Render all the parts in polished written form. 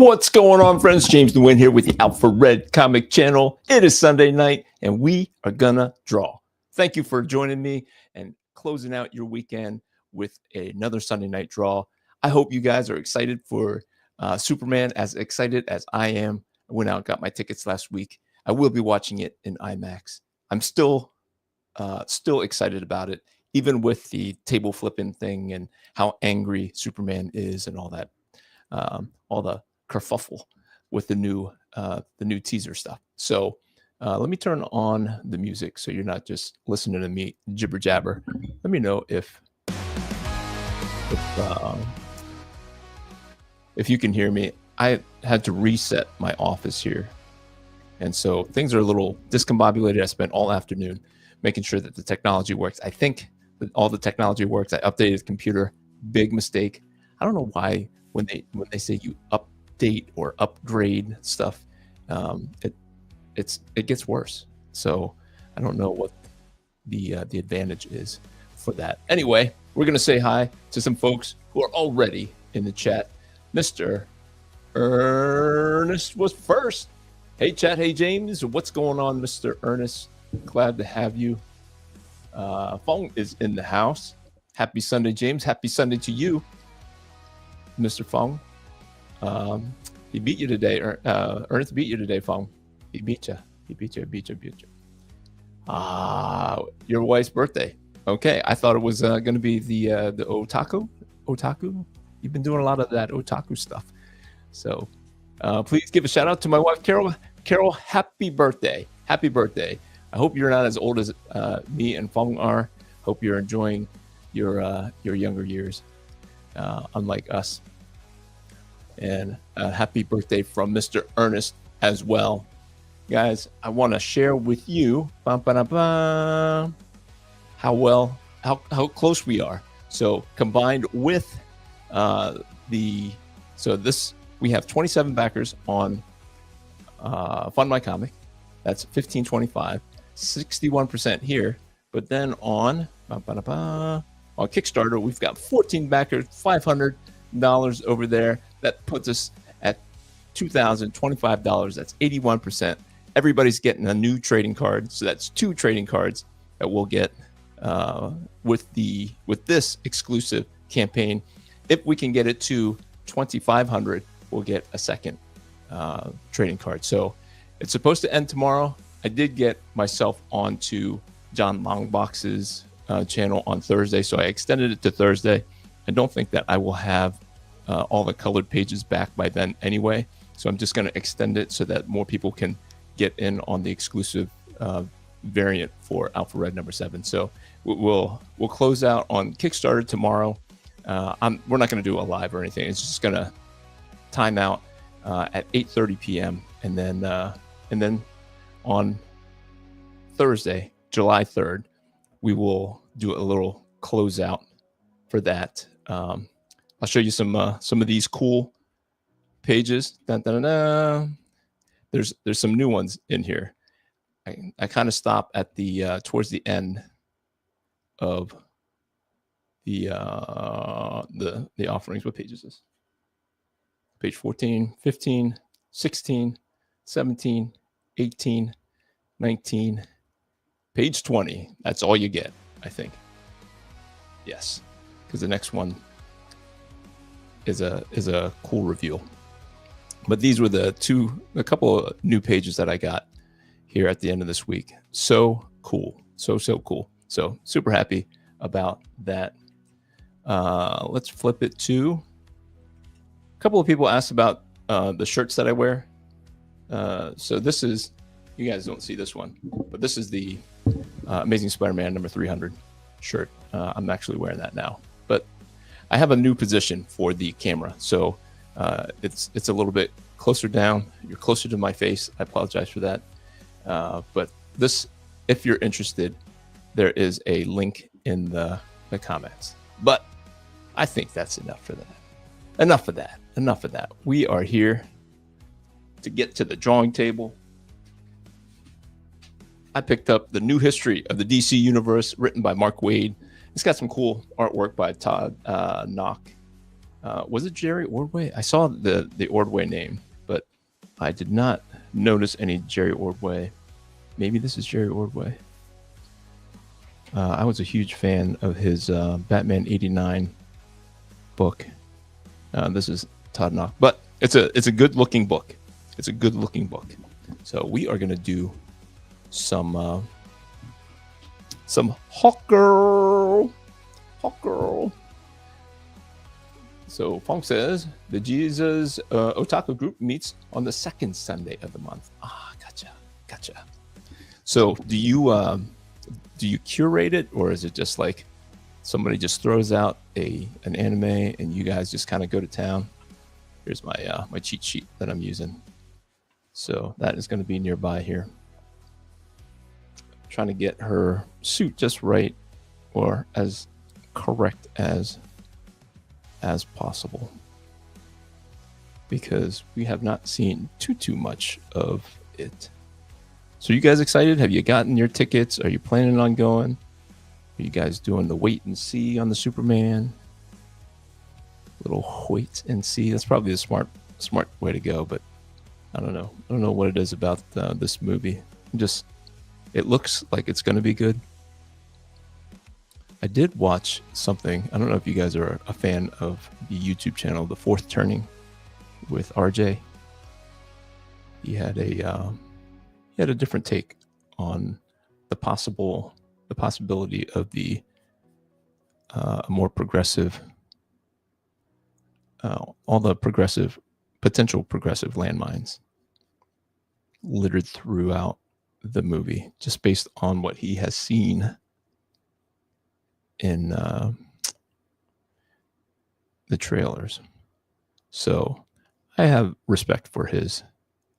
What's going on, friends? James Nguyen here with the Out for Red comic channel. It is Sunday night, and we are gonna draw. Thank you for joining me and closing out your weekend with another Sunday night draw. I hope you guys are excited for Superman, as excited as I am. I went out and got my tickets last week. I will be watching it in IMAX. I'm still excited about it, even with the table flipping thing and how angry Superman is and all that. All the kerfuffle with the new teaser stuff. So let me turn on the music so you're not just listening to me jibber jabber. Let me know if you can hear me. I had to reset my office here, and so things are a little discombobulated. I spent all afternoon making sure that the technology works. I think that all the technology works. I updated the computer. Big mistake. I don't know why when they say you update or upgrade stuff, it gets worse. So I don't know what the advantage is for that. Anyway, we're gonna say hi to some folks who are already in the chat. Mr. Ernest was first. Hey chat, hey James, what's going on, Mr. Ernest? Glad to have you. Fong is in the house. Happy Sunday, James. Happy Sunday to you, Mr. Fong. He beat you today. Ernest beat you today, Fong. He beat you. He beat you. Your wife's birthday. Okay, I thought it was going to be the otaku. You've been doing a lot of that otaku stuff. So please give a shout out to my wife, Carol. Carol, happy birthday. Happy birthday. I hope you're not as old as me and Fong are. Hope you're enjoying your younger years, unlike us. And happy birthday from Mr. Ernest as well. Guys, I want to share with you how close we are. So combined with we have 27 backers on Fund My Comic. That's 1525, 61% here. But then on Kickstarter, we've got 14 backers, $500 over there. That puts us at $2,025. That's 81%. Everybody's getting a new trading card, so that's 2 trading cards that we'll get with this exclusive campaign. If we can get it to 2,500, we'll get a second trading card. So it's supposed to end tomorrow. I did get myself onto John Longbox's channel on Thursday, so I extended it to Thursday. I don't think that I will have all the colored pages back by then anyway, so I'm just going to extend it so that more people can get in on the exclusive variant for Out for Red #7. So we'll close out on Kickstarter tomorrow. We're not going to do a live or anything. It's just going to time out at 8:30 p.m. and then on Thursday, July 3rd, we will do a little closeout for that. I'll show you some of these cool pages. There's some new ones in here. I kind of stop at the towards the end of the offerings. What page is this? Page 14, 15, 16, 17, 18, 19, page 20. That's all you get, I think. Yes, because the next one is a cool reveal. But these were a couple of new pages that I got here at the end of this week. So cool. So cool. So super happy about that. Let's flip it to a couple of people asked about the shirts that I wear. So this is, you guys don't see this one, but this is the Amazing Spider-Man #300 shirt. I'm actually wearing that now, but I have a new position for the camera, so it's a little bit closer down. You're closer to my face. I apologize for that. But this, if you're interested, there is a link in the comments. But I think that's enough for that. Enough of that. We are here to get to the drawing table. I picked up The New History of the DC Universe, written by Mark Waid. It's got some cool artwork by Todd Knock. Was it Jerry Ordway? I saw the Ordway name, but I did not notice any Jerry Ordway. Maybe this is Jerry Ordway. I was a huge fan of his Batman '89 book. This is Todd Knock, but it's a good looking book. It's a good looking book. So we are gonna do some Hawkgirl. So Funk says the Jesus Otaku group meets on the second Sunday of the month. Ah, gotcha. So do you curate it, or is it just like somebody just throws out an anime and you guys just kind of go to town? Here's my my cheat sheet that I'm using. So that is going to be nearby here. Trying to get her suit just right, or as correct as possible, because we have not seen too much of it. So you guys excited? Have you gotten your tickets? Are you planning on going? Are you guys doing the wait and see on the Superman? Little wait and see. That's probably a smart way to go, but I don't know. I don't know what it is about this movie. It looks like it's going to be good. I did watch something. I don't know if you guys are a fan of the YouTube channel, The Fourth Turning, with RJ. He had a different take on the possibility of the more progressive, all the potential progressive landmines littered throughout the movie, just based on what he has seen in the trailers. So I have respect for his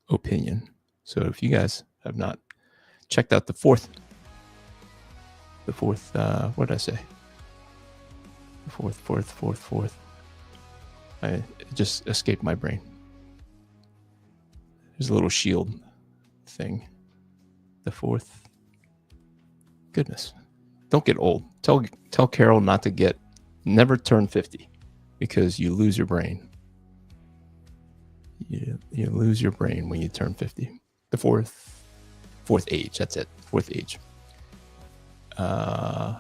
opinion. So if you guys have not checked out the fourth, what did I say? The fourth. It just escaped my brain. There's a little shield thing. The fourth. Goodness. Don't get old. Tell Carol never turn 50, because you lose your brain. You lose your brain when you turn 50. The fourth age. That's it. Fourth age. Let's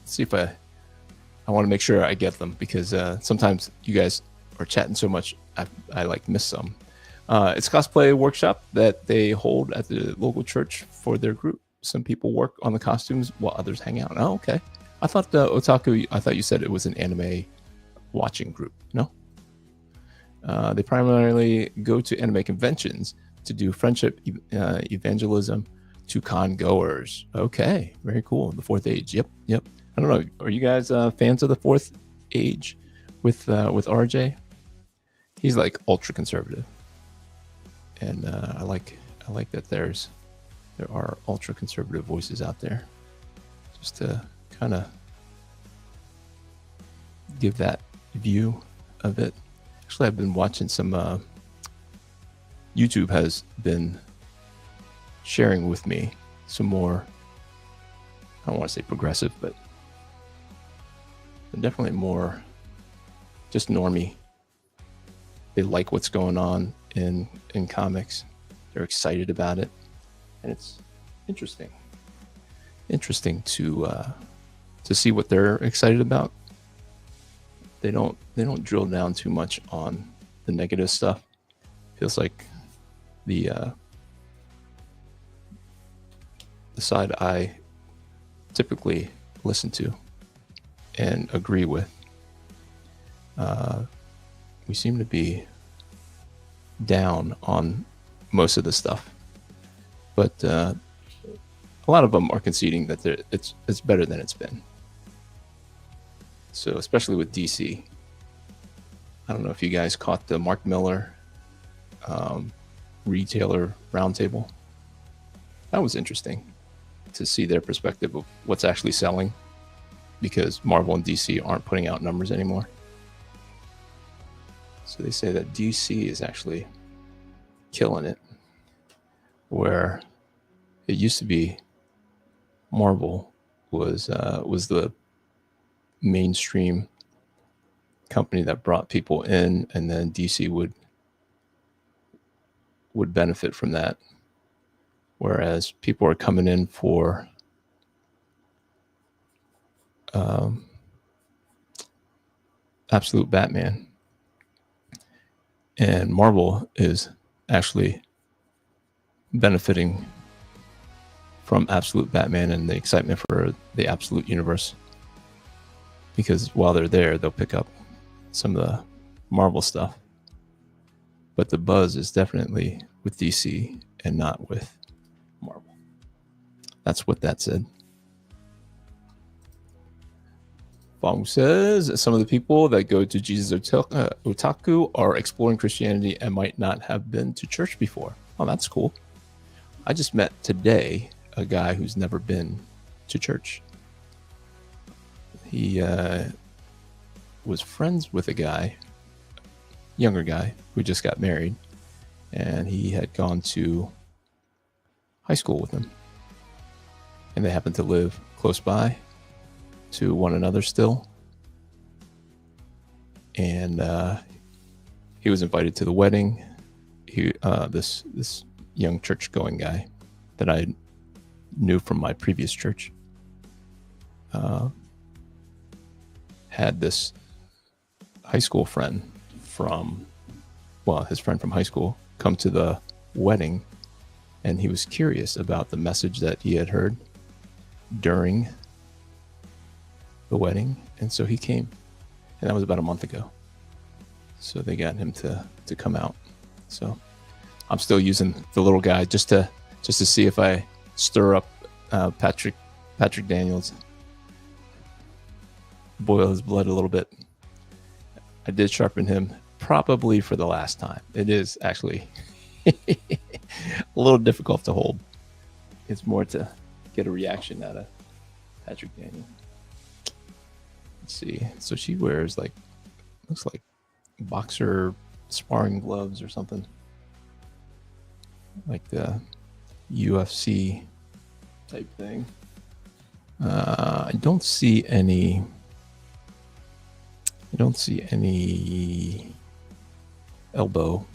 see if I want to make sure I get them, because sometimes you guys are chatting so much, I like miss some. It's cosplay workshop that they hold at the local church for their group. Some people work on the costumes while others hang out. Oh, okay. I thought you said it was an anime watching group. No? They primarily go to anime conventions to do friendship evangelism to con goers. Okay, very cool. The fourth age. Yep. I don't know. Are you guys fans of the fourth age with RJ? He's like ultra conservative, and I like that there are ultra conservative voices out there, just to kind of give that view of it. Actually, I've been watching some. YouTube has been sharing with me some more. I don't want to say progressive, but definitely more just normie. They like what's going on in comics. They're excited about it, and it's interesting to see what they're excited about. They don't drill down too much on the negative stuff. Feels like the side I typically listen to and agree with, we seem to be down on most of the stuff, but a lot of them are conceding that it's better than it's been. So especially with DC, I don't know if you guys caught the Mark Miller retailer roundtable. That was interesting to see their perspective of what's actually selling, because Marvel and DC aren't putting out numbers anymore. So they say that DC is actually killing it, where it used to be Marvel was the mainstream company that brought people in, and then DC would benefit from that. Whereas people are coming in for Absolute Batman, and Marvel is actually benefiting from Absolute Batman and the excitement for the Absolute Universe, because while they're there, they'll pick up some of the Marvel stuff. But the buzz is definitely with DC and not with Marvel. That's what that said. Fong says, some of the people that go to Jesus Otaku are exploring Christianity and might not have been to church before. Oh, that's cool. I just met today a guy who's never been to church. He was friends with a guy, younger guy, who just got married, and he had gone to high school with him. And they happened to live close by to one another still. And he was invited to the wedding. This young church-going guy that I knew from my previous church had this high school friend his friend from high school come to the wedding, and he was curious about the message that he had heard during the wedding, and so he came, and that was about a month ago. So they got him to come out. So I'm still using the little guy just to see if I stir up Patrick Daniels, boil his blood a little bit. I did sharpen him, probably for the last time. It is actually a little difficult to hold. It's more to get a reaction out of Patrick Daniels. Let's see. So she wears looks like boxer sparring gloves or something, like the UFC type thing. I don't see any elbow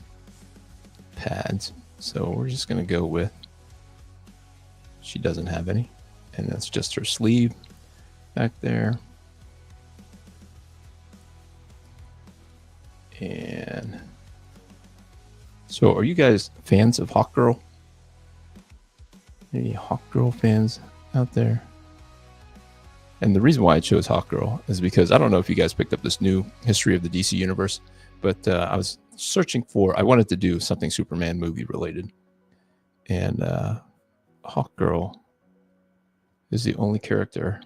pads, so we're just gonna go with she doesn't have any, and that's just her sleeve back there. And so, are you guys fans of Hawkgirl? Any Hawkgirl fans out there? And the reason why I chose Hawkgirl is because I don't know if you guys picked up this new history of the DC universe, but I was searching I wanted to do something Superman movie related, and Hawkgirl is the only character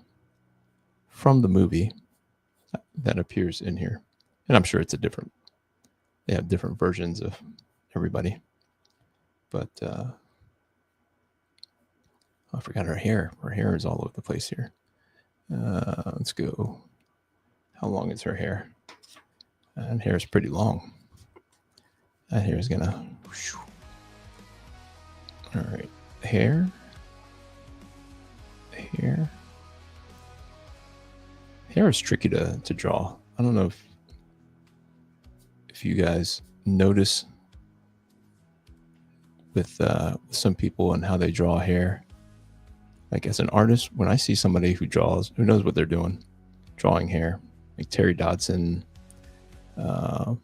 from the movie that appears in here, and I'm sure they have different versions of everybody, but I forgot her hair. Her hair is all over the place here. Let's go. How long is her hair? And hair is pretty long. That hair is gonna. All right, hair. Hair is tricky to draw. I don't know if you guys notice with some people and how they draw hair. Like, as an artist, when I see somebody who knows what they're doing, drawing hair, like Terry Dodson, Joe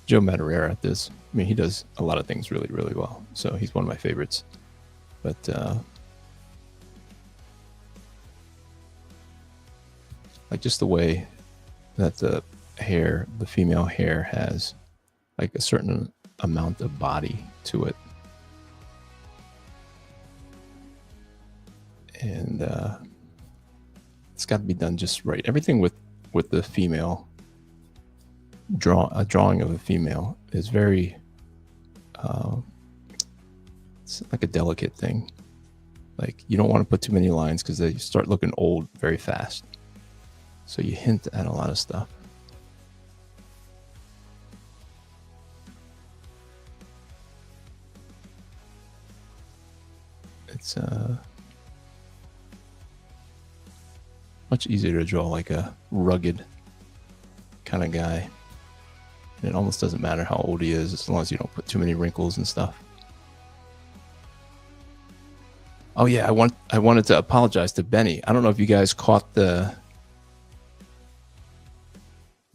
Madureira at this. I mean, he does a lot of things really, really well. So he's one of my favorites. But like just the way that the female hair has like a certain amount of body to it. And it's got to be done just right. Everything with the female drawing of a female is very it's like a delicate thing. Like, you don't want to put too many lines because they start looking old very fast. So you hint at a lot of stuff. It's Much easier to draw like a rugged kind of guy. And it almost doesn't matter how old he is as long as you don't put too many wrinkles and stuff. Oh yeah, I wanted to apologize to Benny. I don't know if you guys caught the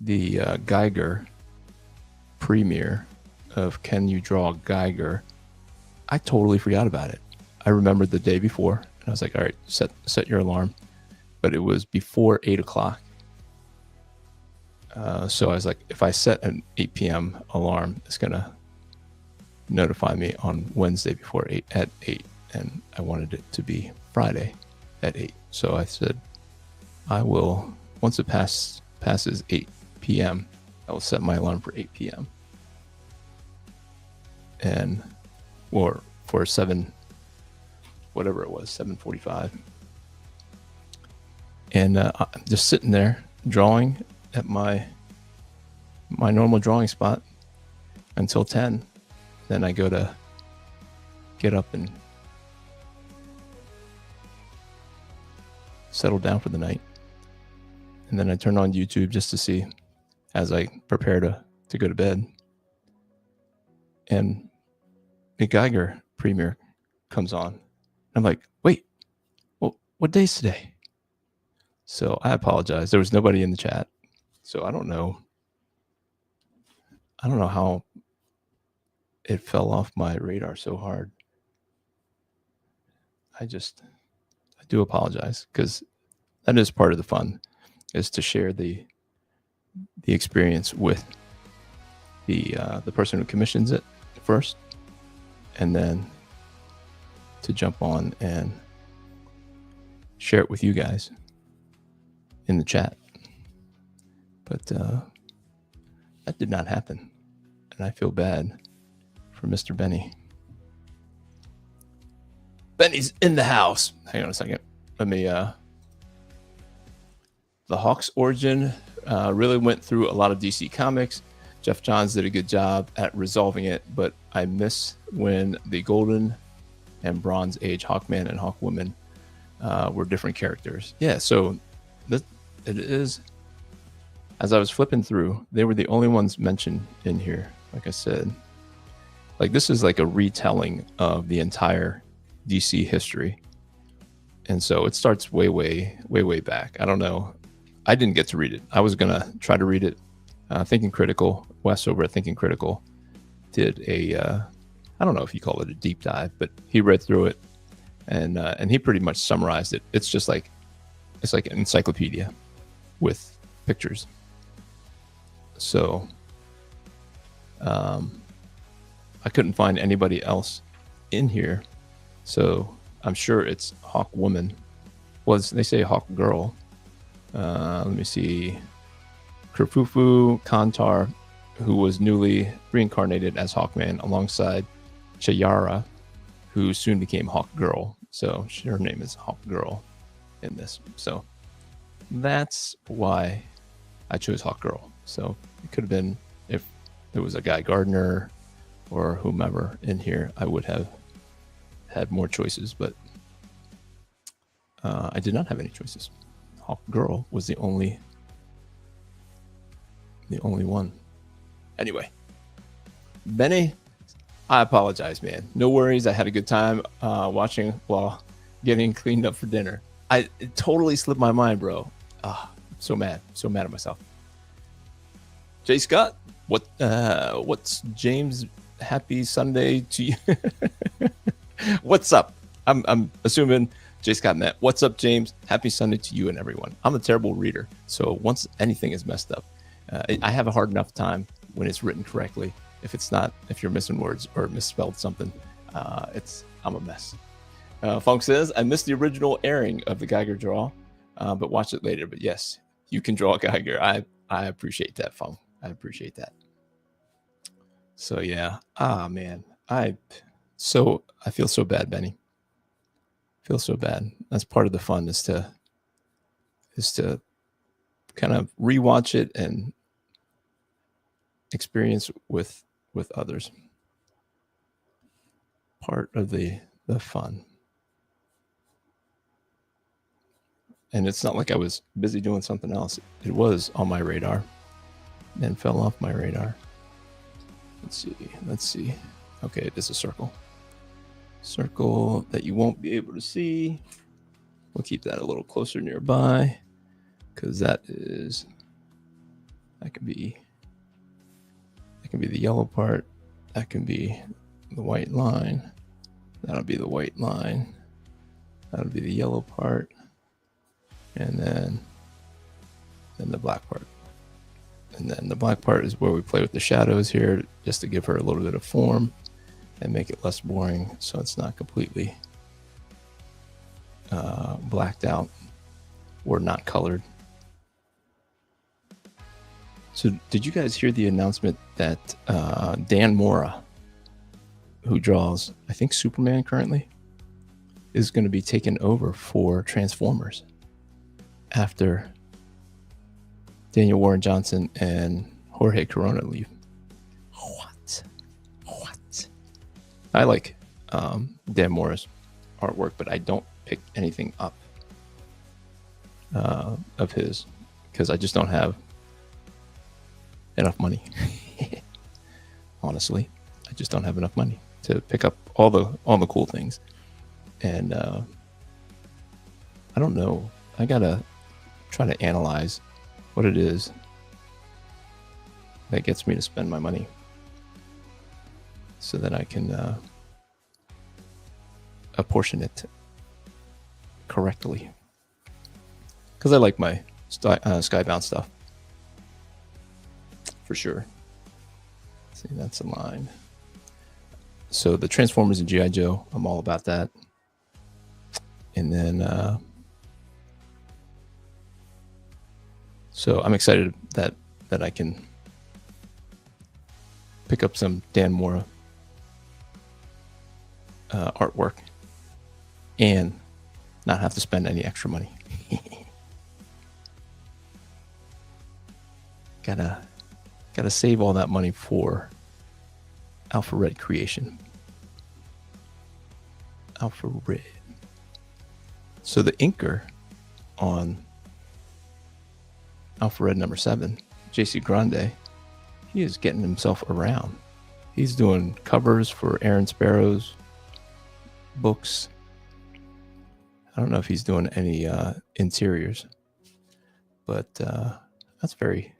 Geiger premiere of Can You Draw Geiger. I totally forgot about it. I remembered the day before, and I was like, all right, set your alarm. But it was before 8 o'clock. So I was like, if I set an 8 p.m. alarm, it's going to notify me on Wednesday before 8 at 8. And I wanted it to be Friday at 8. So I said, I will, once it passes 8 p.m., I will set my alarm for 8 p.m. And, or for 7, whatever it was, 7:45. And I'm just sitting there drawing at my normal drawing spot until 10. Then I go to get up and settle down for the night. And then I turn on YouTube just to see as I prepare to go to bed. And the Geiger premiere comes on. I'm like, wait, well, what day's today? So I apologize. There was nobody in the chat. So I don't know how it fell off my radar so hard. I do apologize, because that is part of the fun, is to share the experience with the person who commissions it first, and then to jump on and share it with you guys in the chat. But that did not happen, and I feel bad for Mr. Benny. Benny's in the house. Hang on a second. Let me. The Hawk's origin really went through a lot of DC comics. Jeff Johns did a good job at resolving it, but I miss when the Golden and Bronze Age Hawkman and Hawkwoman were different characters. Yeah, so it is. As I was flipping through, they were the only ones mentioned in here. Like I said, like this is like a retelling of the entire DC history, and so it starts way back. I don't know. I didn't get to read it. I was gonna try to read it. Thinking Critical, Wes over at Thinking Critical, did a I don't know if you call it a deep dive, but he read through it, and he pretty much summarized it. It's just like an encyclopedia with pictures. So I couldn't find anybody else in here, so I'm sure it's Hawkwoman. They say Hawkgirl. Let me see. Kerfufu Kantar, who was newly reincarnated as Hawkman alongside Chayara, who soon became Hawkgirl. So her name is Hawkgirl in this. So that's why I chose Hawkgirl. So it could have been, if there was a Guy Gardner or whomever in here, I would have had more choices, but I did not have any choices. Hawkgirl was the only one. Anyway, Benny, I apologize, man. No worries. I had a good time watching while getting cleaned up for dinner. It totally slipped my mind, bro. So mad at myself. Jay Scott, what's James? Happy Sunday to you. What's up? I'm assuming Jay Scott met. What's up, James? Happy Sunday to you and everyone. I'm a terrible reader, so once anything is messed up, I have a hard enough time when it's written correctly. If you're missing words or misspelled something, I'm a mess. Funk says, I missed the original airing of the Geiger draw, but watch it later. But yes, you can draw a Geiger. I appreciate that, Funk. I appreciate that. So yeah, man, I feel so bad, Benny. Feel so bad. That's part of the fun, is to kind of rewatch it and experience with others. Part of the fun. And it's not like I was busy doing something else. It was on my radar, then fell off my radar. Let's see. Okay, it is a circle. Circle that you won't be able to see. We'll keep that a little closer nearby, because that can be the yellow part. That can be the white line. That'll be the white line. That'll be the yellow part. And then the black part. And then the black part is where we play with the shadows here, just to give her a little bit of form and make it less boring, so it's not completely blacked out or not colored. So did you guys hear the announcement that Dan Mora, who draws, I think, Superman currently, is going to be taken over for Transformers after Daniel Warren Johnson and Jorge Corona leave? What? I like Dan Mora's artwork, but I don't pick anything up of his, because I just don't have enough money. Honestly, I just don't have enough money to pick up all the cool things. And I don't know. I gotta try to analyze what it is that gets me to spend my money, so that I can apportion it correctly. Because I like my Skybound stuff, for sure. See, that's a line. So the Transformers and G.I. Joe, I'm all about that. And then, so I'm excited that I can pick up some Dan Mora artwork and not have to spend any extra money. Gotta save all that money for Alpha Red creation. Alpha Red. So the inker on Alpha Red number 7, JC Grande, he is getting himself around. He's doing covers for Aaron Sparrow's books. I don't know if he's doing any interiors, but that's very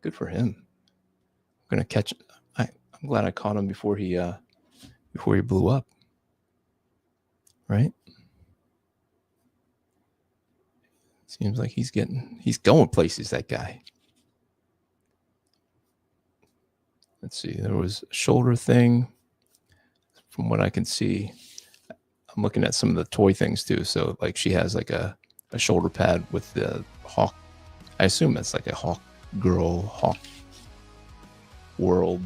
good for him. I'm gonna catch. I'm glad I caught him before he blew up. Right? Seems like he's going places, that guy. Let's see. There was a shoulder thing. From what I can see, I'm looking at some of the toy things too. So like she has like a shoulder pad with the hawk. I assume that's like a Hawkgirl, Hawk World.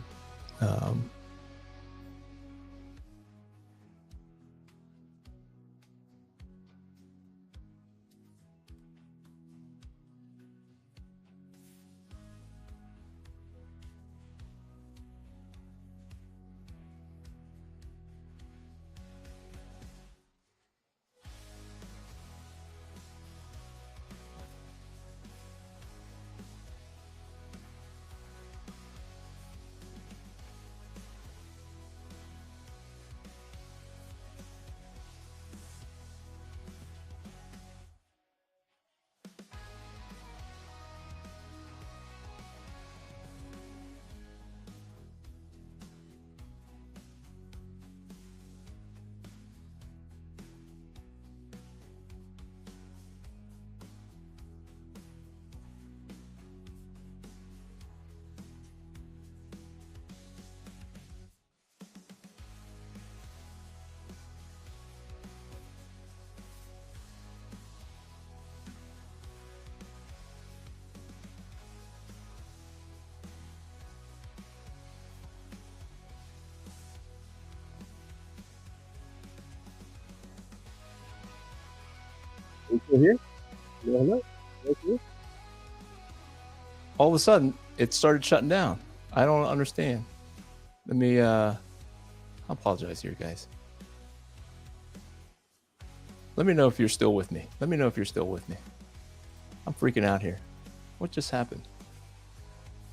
You still here? Hello? Hello? All of a sudden, it started shutting down. I don't understand. Let me. I apologize here, guys. Let me know if you're still with me. Let me know if you're still with me. I'm freaking out here. What just happened?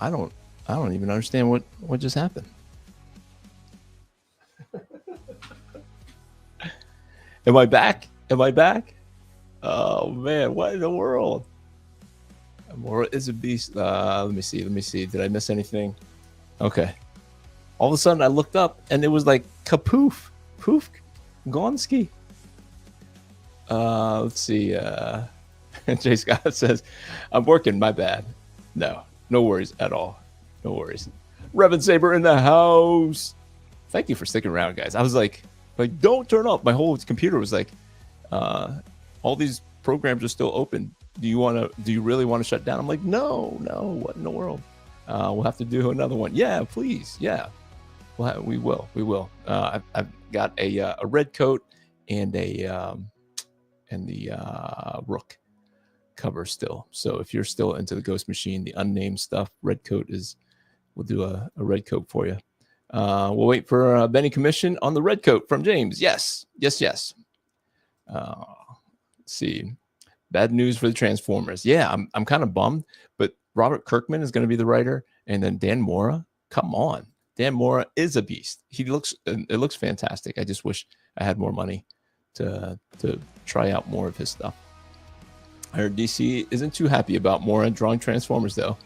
I don't even understand what just happened. Am I back? Am I back? Oh man, what in the world? Mora is a beast. Let me see. Did I miss anything? Okay. All of a sudden I looked up and it was like kapoof. Poof. Gonski. Let's see. Jay Scott says, I'm working, my bad. No worries at all. No worries. Revan Saber in the house. Thank you for sticking around, guys. I was like, don't turn off. My whole computer was like, all these programs are still open. Do you really want to shut down? I'm like, no, what in the world? We'll have to do another one. Yeah, please. Yeah. We will. I've got a red coat and the Rook cover still. So if you're still into the Ghost Machine, the unnamed stuff, red coat we'll do a red coat for you. We'll wait for Benny Commission on the red coat from James. Yes. Let's see. Bad news for the Transformers. Yeah, I'm kind of bummed, but Robert Kirkman is going to be the writer, and then Dan Mora. Come on, Dan Mora is a beast. It looks fantastic. I just wish I had more money to try out more of his stuff. I heard DC isn't too happy about Mora drawing Transformers, though.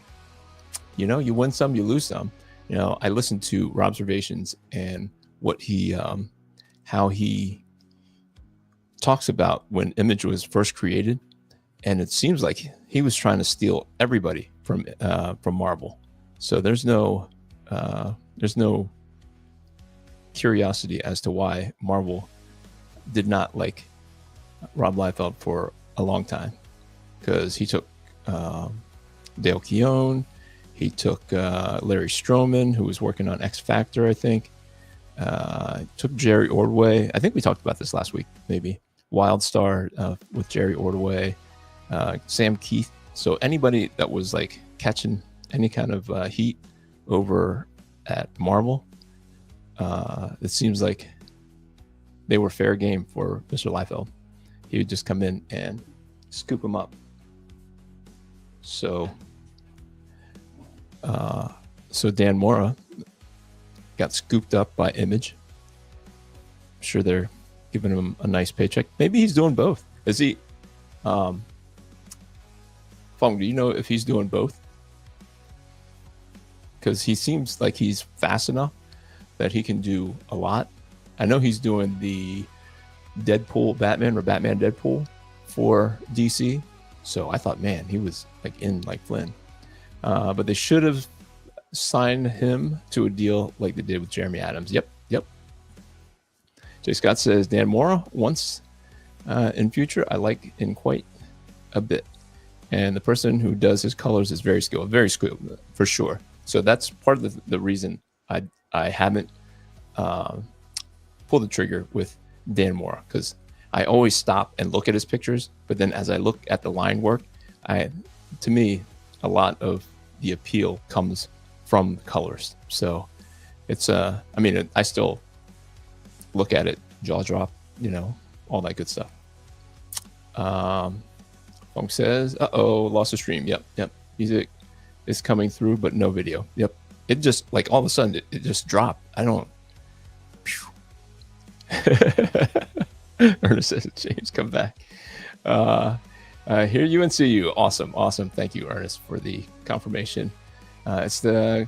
You win some, you lose some. I listened to Robservations and what how he talks about when Image was first created, and it seems like he was trying to steal everybody from Marvel. So there's no curiosity as to why Marvel did not like Rob Liefeld for a long time, because he took Dale Keown, he took Larry Stroman, who was working on X Factor, I think. Took Jerry Ordway. I think we talked about this last week, maybe. Wildstar with Jerry Ordway, Sam Keith. So anybody that was like catching any kind of heat over at Marvel, it seems like they were fair game for Mr. Liefeld. He would just come in and scoop them up. So Dan Mora got scooped up by Image. I'm sure they're giving him a nice paycheck. Maybe he's doing both. Is he? Fong, do you know if he's doing both? Because he seems like he's fast enough that he can do a lot. I know he's doing the Deadpool Batman or Batman Deadpool for DC. So I thought, man, he was like in like Flynn. But they should have signed him to a deal like they did with Jeremy Adams. Yep. Jay Scott says, Dan Mora, once in future, I like in quite a bit. And the person who does his colors is very skilled for sure. So that's part of the reason I haven't pulled the trigger with Dan Mora, because I always stop and look at his pictures. But then as I look at the line work, to me, a lot of the appeal comes from the colors. So it's I still look at it, jaw drop, all that good stuff. Funk says, lost a stream. Yep. Music is coming through, but no video. Yep. It just like all of a sudden it just dropped. I don't. Ernest says, James, come back. Hear you and see you. Awesome. Thank you, Ernest, for the confirmation. It's the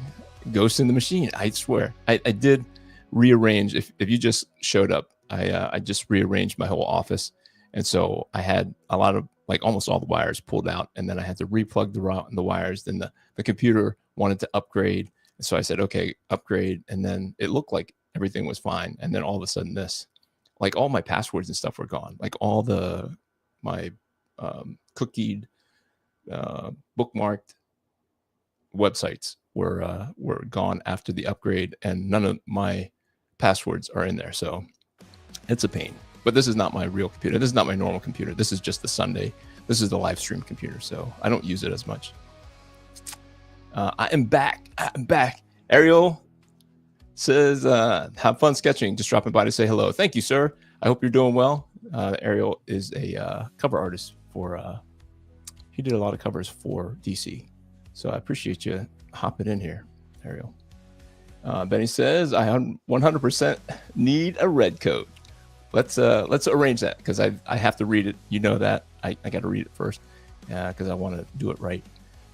Ghost in the Machine. I swear. I did rearrange. If you just showed up, I just rearranged my whole office. And so I had a lot of, like almost all the wires pulled out, and then I had to replug the wires. Then the computer wanted to upgrade. So I said, okay, upgrade. And then it looked like everything was fine. And then all of a sudden like all my passwords and stuff were gone. Like all my cookied, bookmarked websites were gone after the upgrade, and none of my passwords are in there. So it's a pain. But this is not my real computer. This is not my normal computer. This is just the Sunday. This is the live stream computer, so I don't use it as much. I am back. Ariel says, have fun sketching. Just dropping by to say hello. Thank you, sir. I hope you're doing well. Ariel is a cover artist for. He did a lot of covers for DC, so I appreciate you hopping in here, Ariel. Benny says I 100% need a red coat. Let's arrange that because I have to read it. You know that I got to read it first because I want to do it right,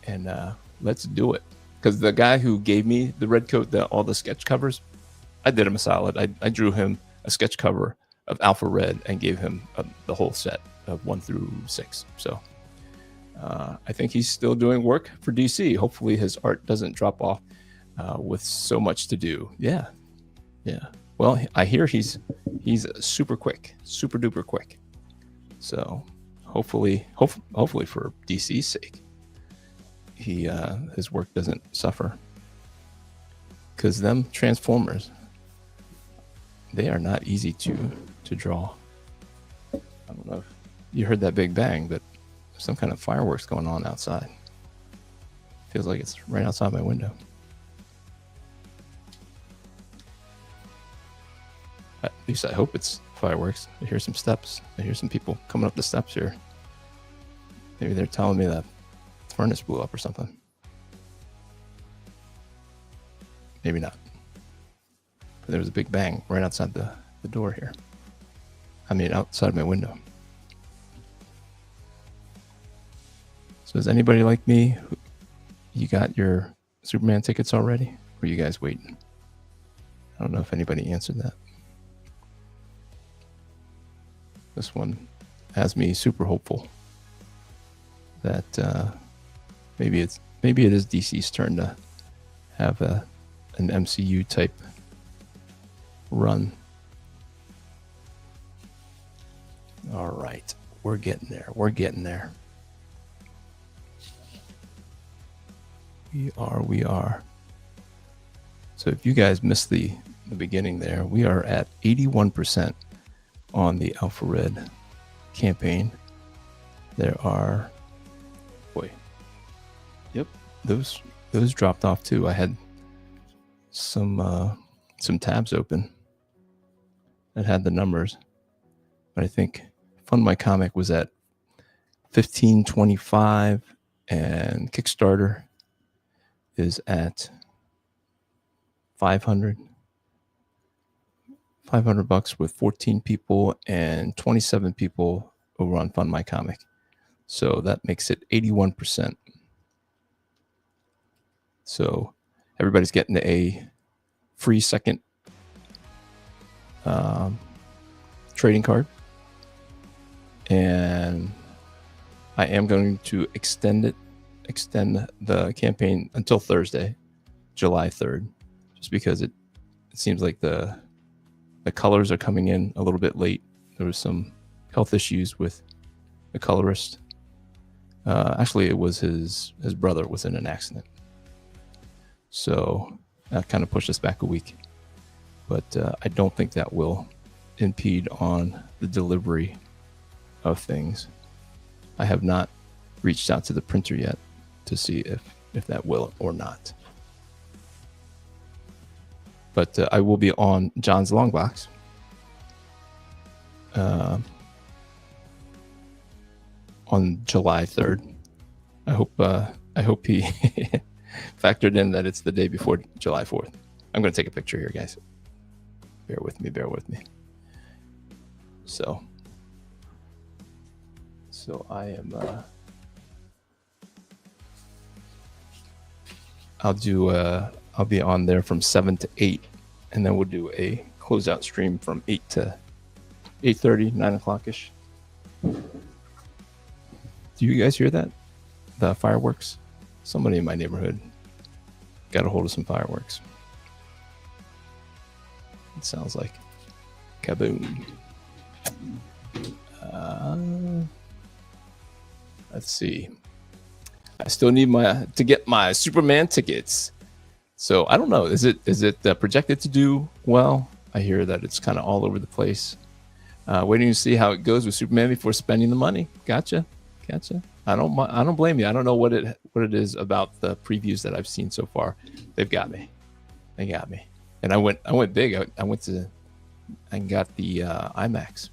and let's do it. Because the guy who gave me the red coat, all the sketch covers, I did him a solid. I drew him a sketch cover of Alpha Red and gave him the whole set of 1 through 6. So I think he's still doing work for DC. Hopefully his art doesn't drop off with so much to do. Yeah. Well, I hear he's super quick, super duper quick. So hopefully for DC's sake, his work doesn't suffer. Because them Transformers, they are not easy to draw. I don't know if you heard that big bang, but there's some kind of fireworks going on outside. Feels like it's right outside my window. At least I hope it's fireworks. I hear some steps. I hear some people coming up the steps here. Maybe they're telling me that the furnace blew up or something. Maybe not. But there was a big bang right outside the door here. I mean, outside my window. So is anybody like me? You got your Superman tickets already? Or are you guys waiting? I don't know if anybody answered that. This one has me super hopeful that maybe it is DC's turn to have an MCU type run. All right, we're getting there. We are. So if you guys missed the beginning there, we are at 81% on the Alpha Red campaign. There are, those dropped off too. I had some tabs open that had the numbers, but I think Fund My Comic was at 1525 and Kickstarter is at $500 with 14 people and 27 people over on Fund My Comic. So that makes it 81%. So everybody's getting a free second trading card. And I am going to extend the campaign until Thursday, July 3rd, just because it seems like the colors are coming in a little bit late. There was some health issues with the colorist. Actually, it was his brother was in an accident. So that kind of pushed us back a week. But I don't think that will impede on the delivery of things. I have not reached out to the printer yet to see if that will or not. But I will be on John's Long Box. On July 3rd. I hope he factored in that it's the day before July 4th. I'm going to take a picture here, guys. Bear with me. So I am I'll be on there from 7 to 8, and then we'll do a closeout stream from 8 to 8:30, 9 o'clock ish. Do you guys hear that? The fireworks? Somebody in my neighborhood got a hold of some fireworks. It sounds like kaboom. Let's see. I still need to get my Superman tickets. So I don't know. Is it projected to do well? I hear that it's kind of all over the place. Waiting to see how it goes with Superman before spending the money. Gotcha. I don't blame you. I don't know what it is about the previews that I've seen so far. They've got me. And I went big. I got the IMAX.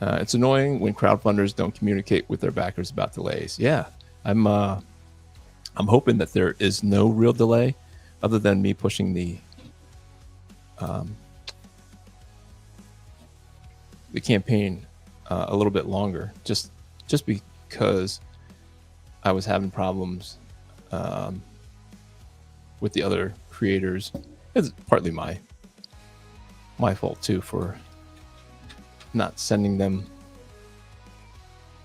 It's annoying when crowdfunders don't communicate with their backers about delays. Yeah, I'm hoping that there is no real delay, other than me pushing the campaign a little bit longer, just because I was having problems with the other creators. It's partly my fault too for not sending them.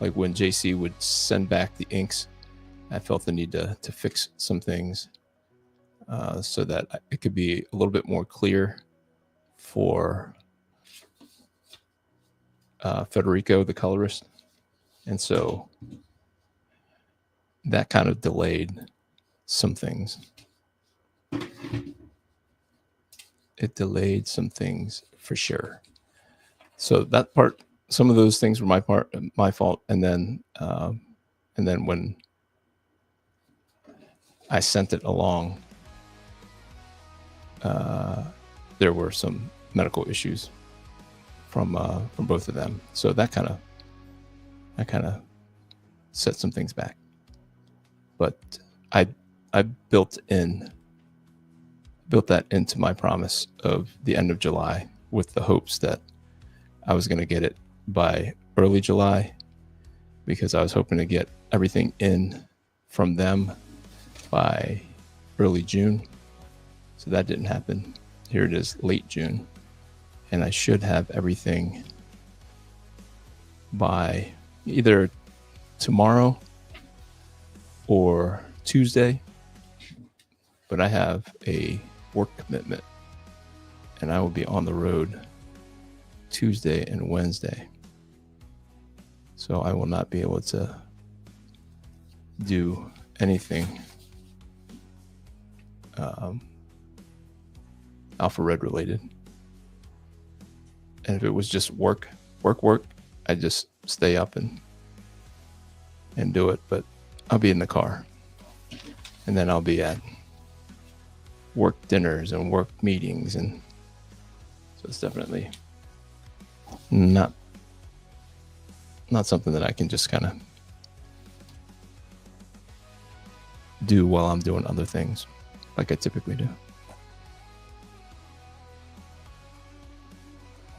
Like when JC would send back the inks, I felt the need to fix some things so that it could be a little bit more clear for Federico, the colorist. And so that kind of delayed some things. It delayed some things for sure. So that part, some of those things were my fault. And then when I sent it along, there were some medical issues from both of them. So that kind of set some things back. But I built that into my promise of the end of July with the hopes that I was going to get it by early July, because I was hoping to get everything in from them by early June. So that didn't happen. Here it is, late June. And I should have everything by either tomorrow or Tuesday. But I have a work commitment and I will be on the road Tuesday and Wednesday. So I will not be able to do anything Alpha Red related. And if it was just work, I'd just stay up and do it. But I'll be in the car, and then I'll be at work dinners and work meetings, and so it's definitely not something that I can just kind of do while I'm doing other things like I typically do.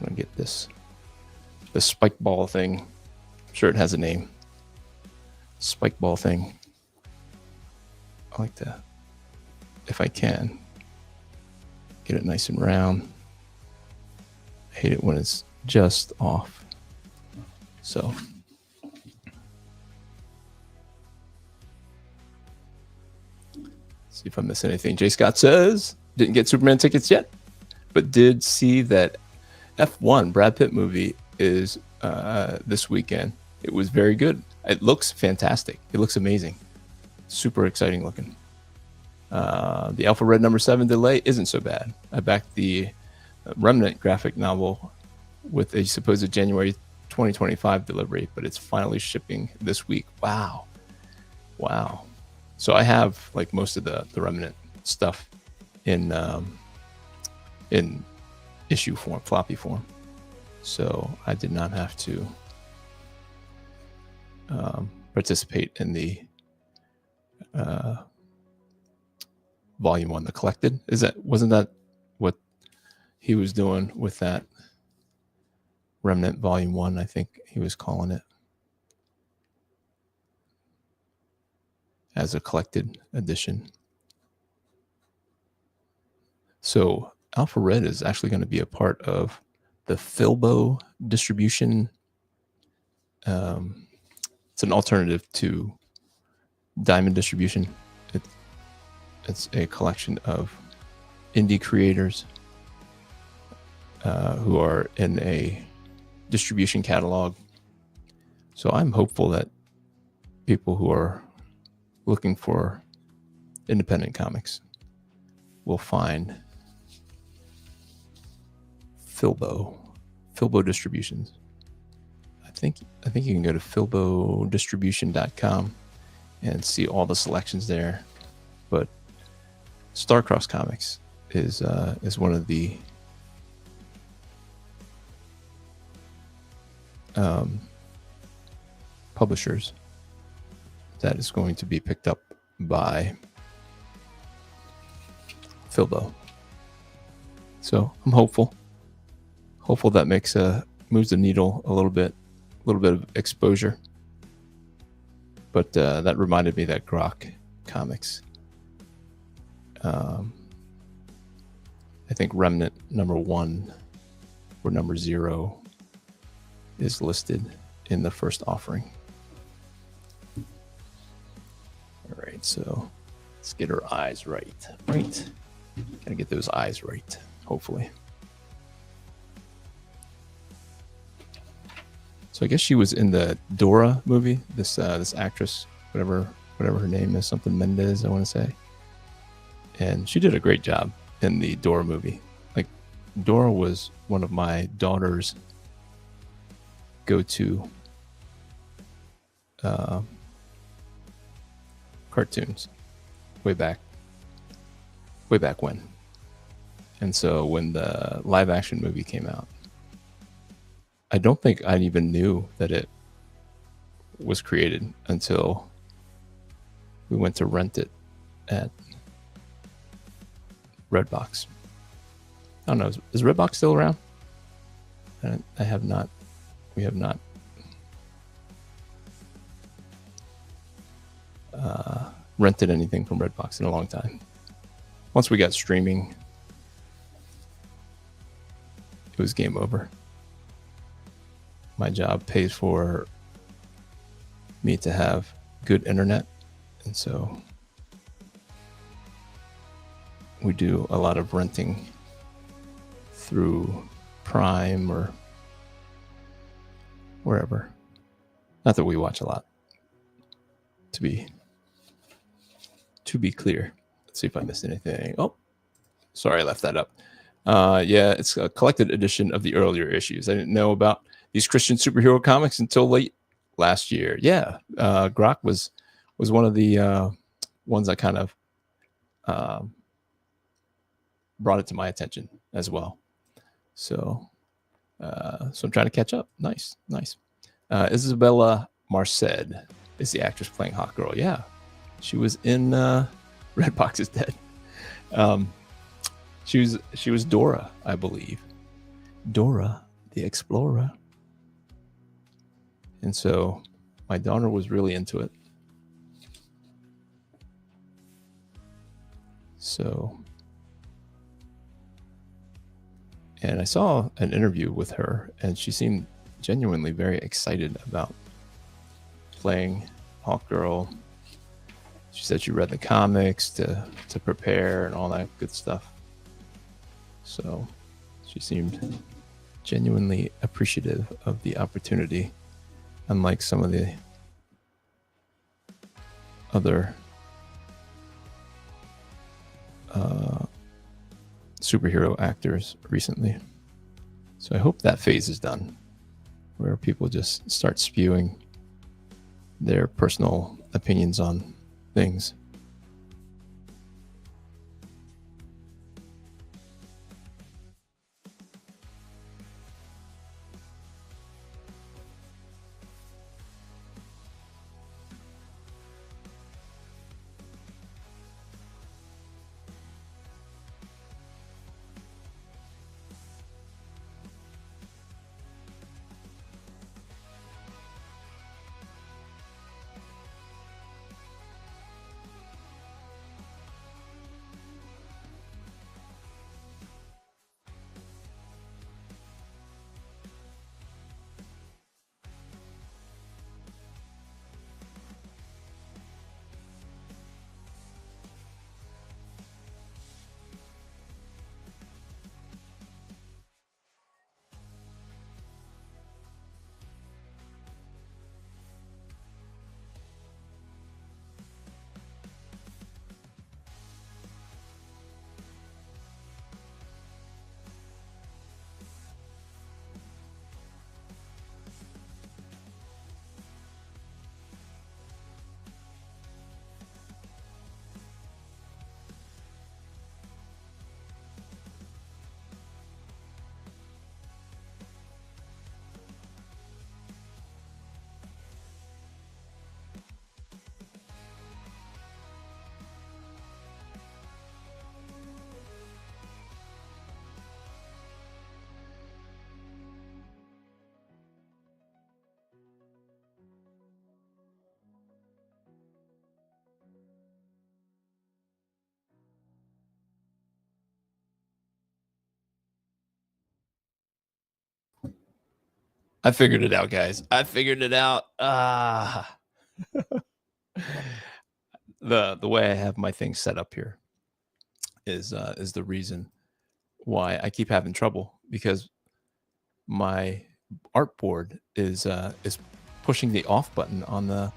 I'm gonna get this spike ball thing. I'm sure it has a name. Spike ball thing. I like to, if I can, get it nice and round. I hate it when it's just off. So see if I miss anything. J. Scott says, didn't get Superman tickets yet, but did see that F1 Brad Pitt movie is this weekend. It was very good. It looks fantastic. It looks amazing. Super exciting looking. The Alpha Red #7 delay isn't so bad. I backed the Remnant graphic novel with a supposed January 2025 delivery, but it's finally shipping this week. Wow. So I have like most of the Remnant stuff in issue form, floppy form. So I did not have to participate in the volume 1, the collected. Wasn't that what he was doing with that Remnant volume 1? I think he was calling it as a collected edition. So Alpha Red is actually going to be a part of the Filbo distribution. It's an alternative to Diamond Distribution. It's a collection of indie creators who are in a distribution catalog. So I'm hopeful that people who are looking for independent comics will find Filbo Distributions. I think you can go to filbodistribution.com and see all the selections there. But Starcross Comics is one of the publishers that is going to be picked up by Filbo. So I'm hopeful that moves the needle a little bit of exposure. But that reminded me that Grok Comics, I think Remnant number 1 or number 0 is listed in the first offering. All right, so let's get her eyes right. Gotta get those eyes right, hopefully. So I guess she was in the Dora movie. This actress, whatever her name is, something Mendez, I want to say. And she did a great job in the Dora movie. Like, Dora was one of my daughter's go-to cartoons way back when. And so when the live action movie came out, I don't think I even knew that it was created until we went to rent it at Redbox. I don't know. Is Redbox still around? We have not rented anything from Redbox in a long time. Once we got streaming, it was game over. My job pays for me to have good internet, and so we do a lot of renting through Prime or wherever. Not that we watch a lot, to be clear. Let's see if I missed anything. Oh, sorry, I left that up. Yeah, it's a collected edition of the earlier issues. I didn't know about these Christian superhero comics until late last year. Yeah, Grok was one of the ones that kind of brought it to my attention as well. So I'm trying to catch up. Nice. Isabella Marced is the actress playing Hawkgirl. Yeah, she was in Redbox is Dead. She was Dora, I believe. Dora the Explorer. And so my daughter was really into it. So, and I saw an interview with her, and she seemed genuinely very excited about playing Hawkgirl. She said she read the comics to prepare and all that good stuff. So she seemed genuinely appreciative of the opportunity, unlike some of the other superhero actors recently. So I hope that phase is done, where people just start spewing their personal opinions on things. I figured it out, guys. I figured it out. The way I have my thing set up here is the reason why I keep having trouble, because my artboard is pushing the off button on the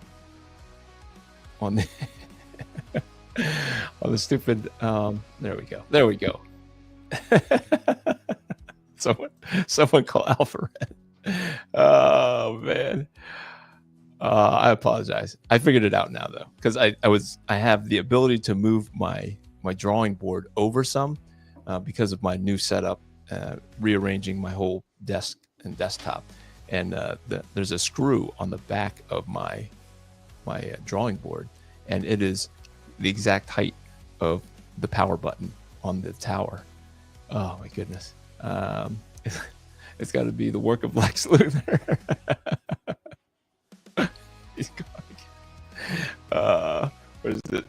on the on the stupid there we go. someone call Alpha Red. Oh man. I apologize. I figured it out now though, because I have the ability to move my drawing board over some because of my new setup, rearranging my whole desk and desktop, and there's a screw on the back of my drawing board, and it is the exact height of the power button on the tower. Oh my goodness. It's got to be the work of Lex Luthor. He's going. What is it?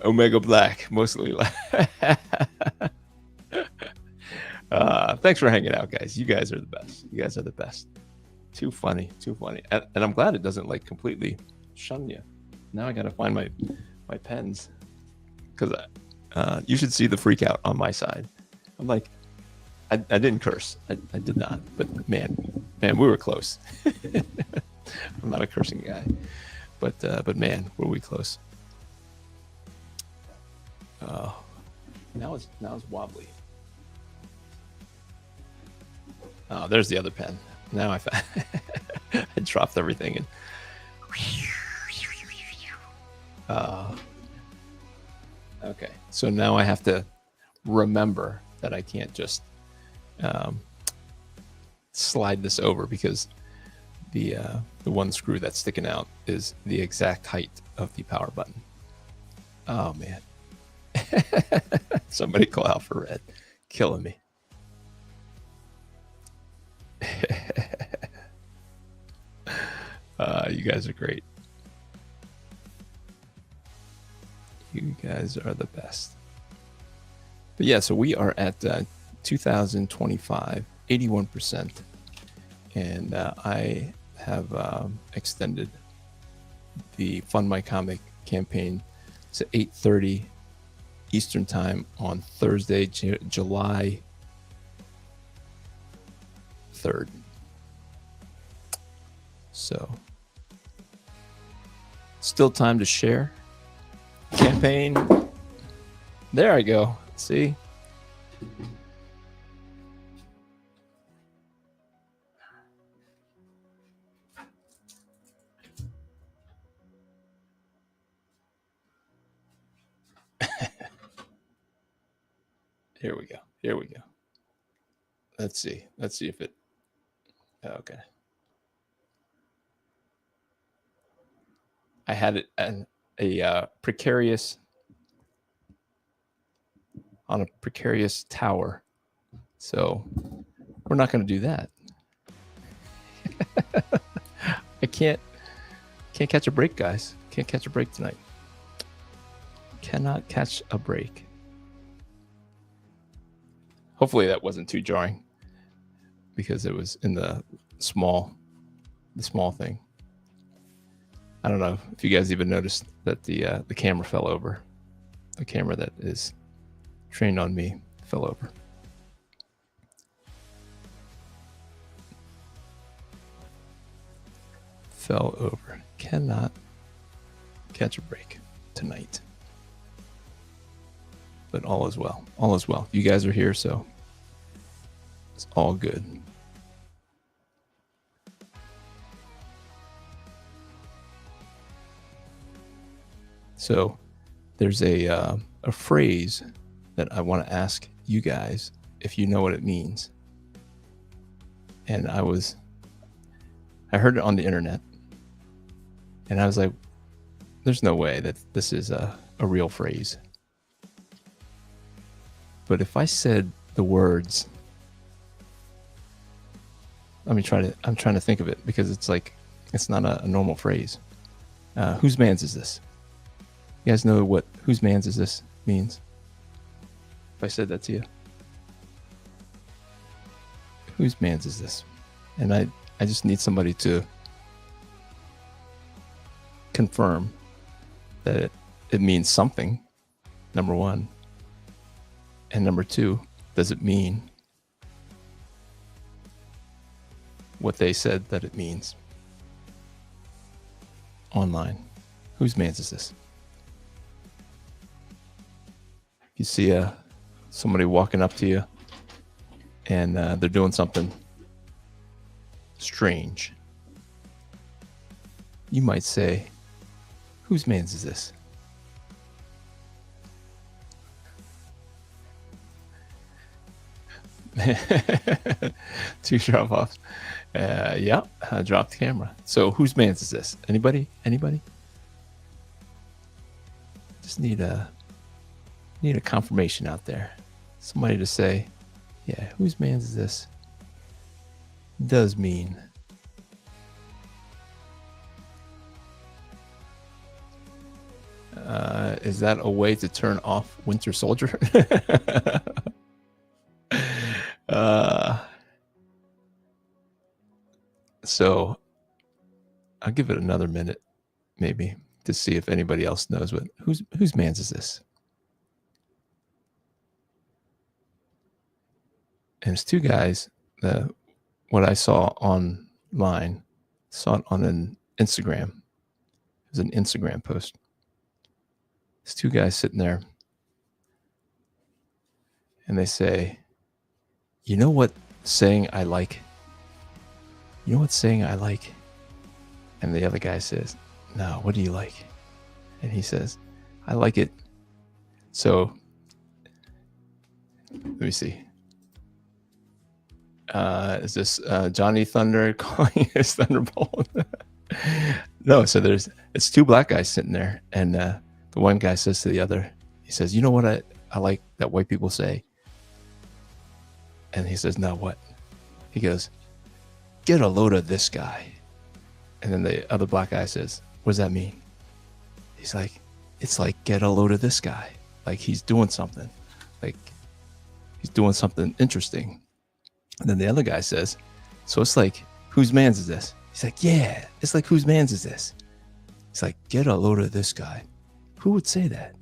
Omega Black, mostly. Thanks for hanging out, guys. You guys are the best. You guys are the best. Too funny, and I'm glad it doesn't like completely shun you. Now I gotta find my pens, because you should see the freak out on my side. I'm like, I didn't curse. I did not. But man, we were close. I'm not a cursing guy, but man, were we close. Now it's wobbly. Oh, there's the other pen. Now I dropped everything and. Okay, so now I have to remember that I can't just slide this over, because the one screw that's sticking out is the exact height of the power button. Oh man. Somebody call out for Red. Killing me. You guys are great. You guys are the best. But yeah, so we are at 2025, 81%. And I have extended the Fund My Comic campaign to 8:30 Eastern Time on Thursday, July 3rd. So, still time to share. Campaign. There I go. See? Here we go. Let's see if it. Okay. I had it a precarious tower, so we're not going to do that. I can't catch a break, guys. Can't catch a break tonight. Cannot catch a break. Hopefully that wasn't too jarring, because it was in the small thing. I don't know if you guys even noticed that the camera fell over. The camera that is trained on me fell over. Fell over. Cannot catch a break tonight. But all is well. All is well. You guys are here, so it's all good. So there's a phrase that I want to ask you guys if you know what it means. And I heard it on the internet, and I was like, there's no way that this is a real phrase. But if I said the words, I'm trying to think of it, because it's like, it's not a normal phrase. Whose man's is this? You guys know what whose man's is this means? If I said that to you. Whose man's is this? And I just need somebody to confirm that it means something, number one. And number two, does it mean what they said that it means online? Whose man's is this? You see somebody walking up to you and they're doing something strange. You might say, whose man's is this? Two drop offs. Yeah, I dropped the camera. So whose man's is this? Anybody? Just need a confirmation out there. Somebody to say, yeah, whose man's is this? Does mean. Is that a way to turn off Winter Soldier? So I'll give it another minute, maybe, to see if anybody else knows whose man's is this. And it's two guys that what I saw online, saw it on an Instagram. It was an Instagram post. There's two guys sitting there and they say, you know what saying I like? You know what saying I like? And the other guy says, no, what do you like? And he says, I like it. So let me see. Is this Johnny Thunder calling his Thunderbolt? No, so it's two black guys sitting there, and the one guy says to the other, he says, you know what I like that white people say? And he says, no, what? He goes, get a load of this guy. And then the other black guy says, what does that mean? He's like, it's like, get a load of this guy. Like he's doing something. Like he's doing something interesting. And then the other guy says, so it's like, whose man's is this? He's like, yeah, it's like, whose man's is this? He's like, get a load of this guy. Who would say that?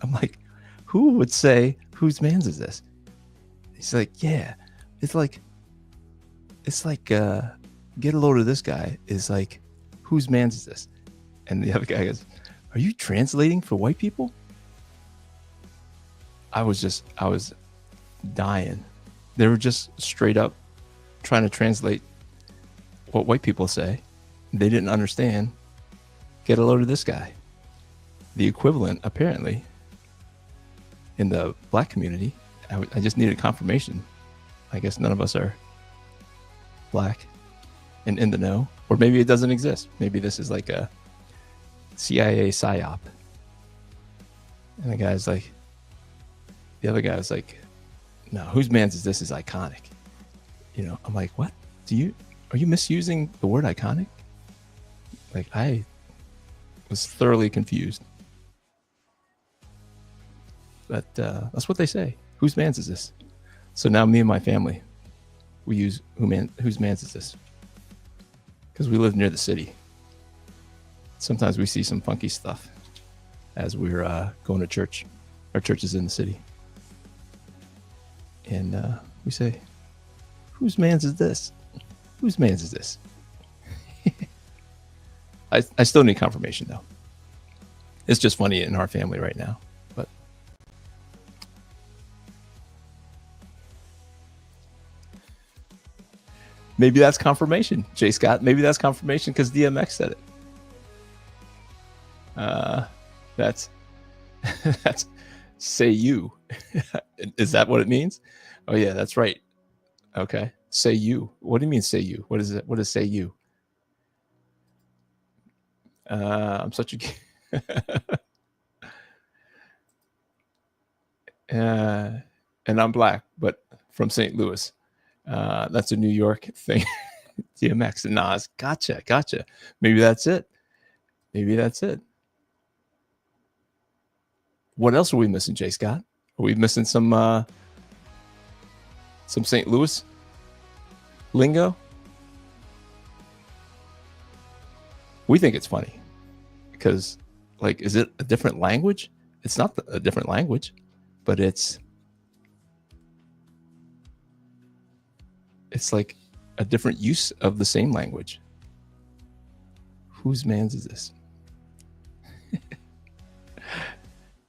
I'm like, who would say, whose man's is this? He's like, yeah, it's like, get a load of this guy is like, whose man's is this? And the other guy goes, are you translating for white people? I was dying. They were just straight up trying to translate what white people say. They didn't understand. Get a load of this guy. The equivalent, apparently, in the black community. I just needed confirmation. I guess none of us are black and in the know. Or maybe it doesn't exist. Maybe this is like a CIA psyop. And the other guy was like, no, whose man's is this is iconic. You know, I'm like, what? Are you misusing the word iconic? Like, I was thoroughly confused. But that's what they say. Whose man's is this? So now me and my family, we use whose man's is this? Because we live near the city. Sometimes we see some funky stuff as we're going to church. Our church is in the city. And we say, whose man's is this? Whose man's is this? I still need confirmation, though. It's just funny in our family right now. But maybe that's confirmation, Jay Scott. Maybe that's confirmation because DMX said it. That's say you. Is that what it means? Oh yeah, that's right. Okay. Say you. What do you mean say you? What is it? What does say you? I'm such a and I'm black, but from St. Louis. That's a New York thing. DMX and Nas. Gotcha. Maybe that's it. What else are we missing, Jay Scott? Are we missing some St. Louis lingo? We think it's funny because, like, is it a different language? It's not a different language, but it's like a different use of the same language. Whose man's is this?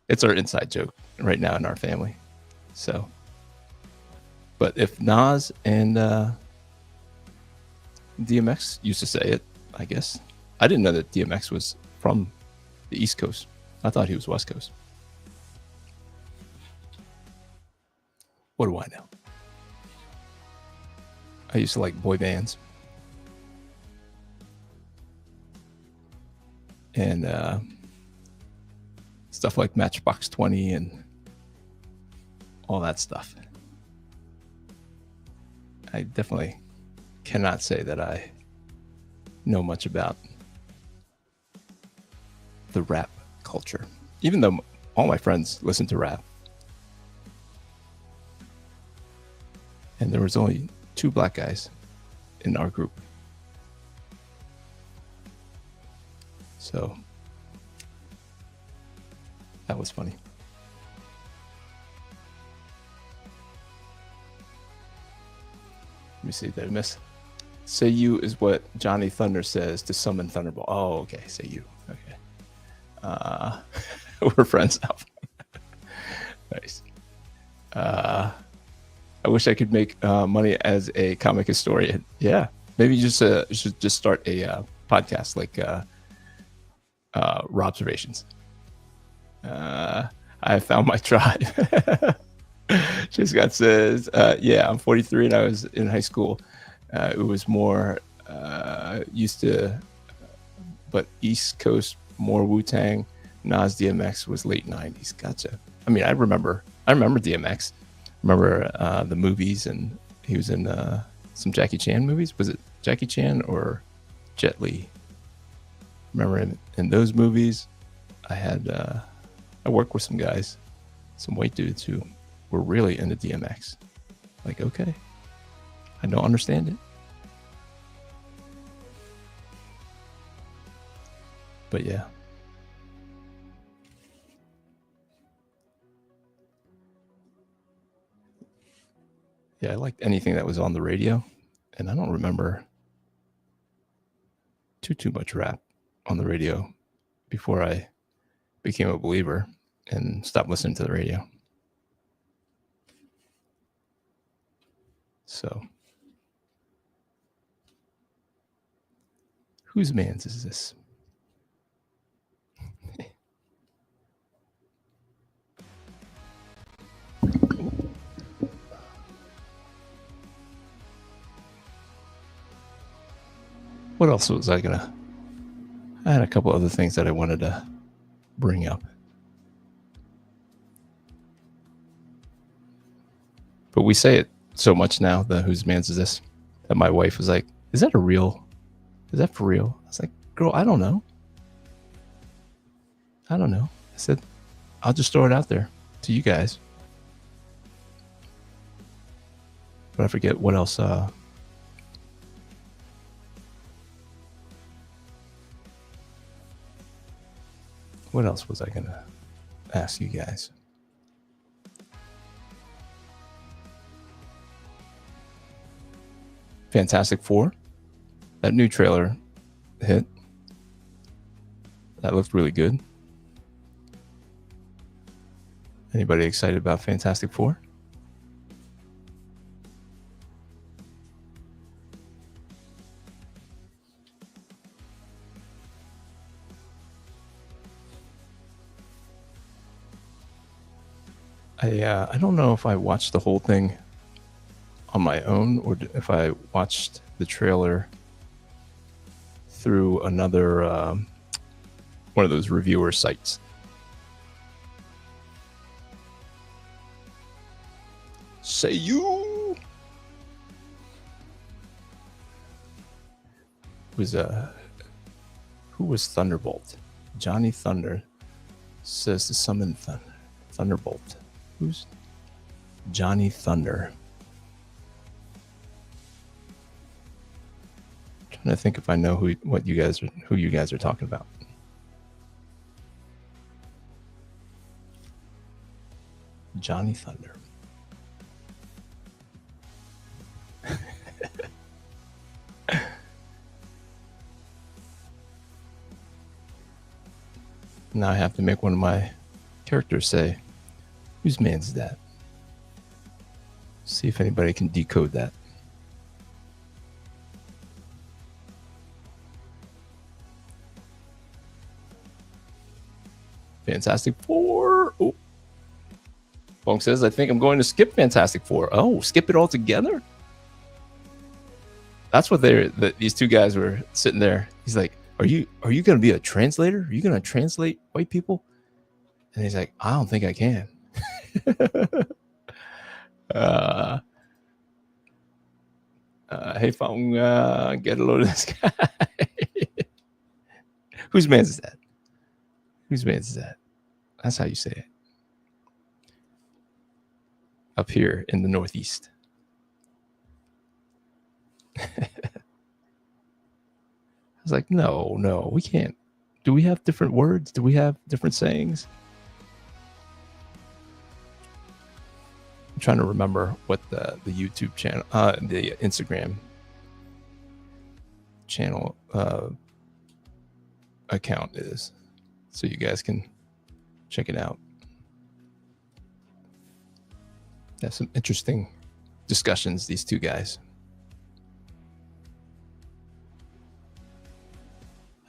It's our inside joke right now in our family. So, but if Nas and DMX used to say it, I guess. I didn't know that DMX was from the East Coast. I thought he was West Coast. What do I know? I used to like boy bands. And stuff like Matchbox 20 and all that stuff. I definitely cannot say that I know much about the rap culture, even though all my friends listen to rap. And there was only 2 black guys in our group. So that was funny. Let me see, did I miss? Say you is what Johnny Thunder says to summon Thunderbolt. Oh, okay. Say you. Okay. We're friends now. Nice. I wish I could make money as a comic historian. Yeah. Maybe you should just start a podcast like Robservations. I found my tribe. Scott says, yeah, I'm 43 and I was in high school. It was more used to, but East Coast, more Wu-Tang. Nas DMX was late 90s. Gotcha. I mean, I remember DMX. Remember the movies, and he was in some Jackie Chan movies. Was it Jackie Chan or Jet Li? Remember him in those movies. I worked with some guys, some white dudes who were really into DMX. Like, okay, I don't understand it, but yeah. Yeah, I liked anything that was on the radio, and I don't remember too much rap on the radio before I became a believer and stopped listening to the radio. So, whose man's is this? What else was I gonna? I had a couple other things that I wanted to bring up, but we say it so much now. The whose man's is this? That my wife was like, "Is that for real? I was like, "Girl, I don't know. I said, "I'll just throw it out there to you guys." But I forget what else. What else was I gonna ask you guys? Fantastic Four, that new trailer hit. That looked really good. Anybody excited about Fantastic Four? I don't know if I watched the whole thing on my own or if I watched the trailer through another one of those reviewer sites. Say you was who was Thunderbolt? Johnny Thunder says to summon Thunderbolt. Who's Johnny Thunder? trying to think if I know who you guys are talking about. Johnny Thunder. Now I have to make one of my characters say, "Whose man's that?" See if anybody can decode that. Fantastic Four. Oh. Fong says, I think I'm going to skip Fantastic Four. Oh, skip it all together? That's what these two guys were sitting there. He's like, are you going to be a translator? Are you going to translate white people? And he's like, I don't think I can. Hey, Fong, get a load of this guy. Whose man's is that? Whose man's is that? That's how you say it. Up here in the Northeast. I was like, no, we can't. Do we have different words? Do we have different sayings? I'm trying to remember what the YouTube channel, the Instagram channel account is, so you guys can check it out. Have some interesting discussions, these two guys.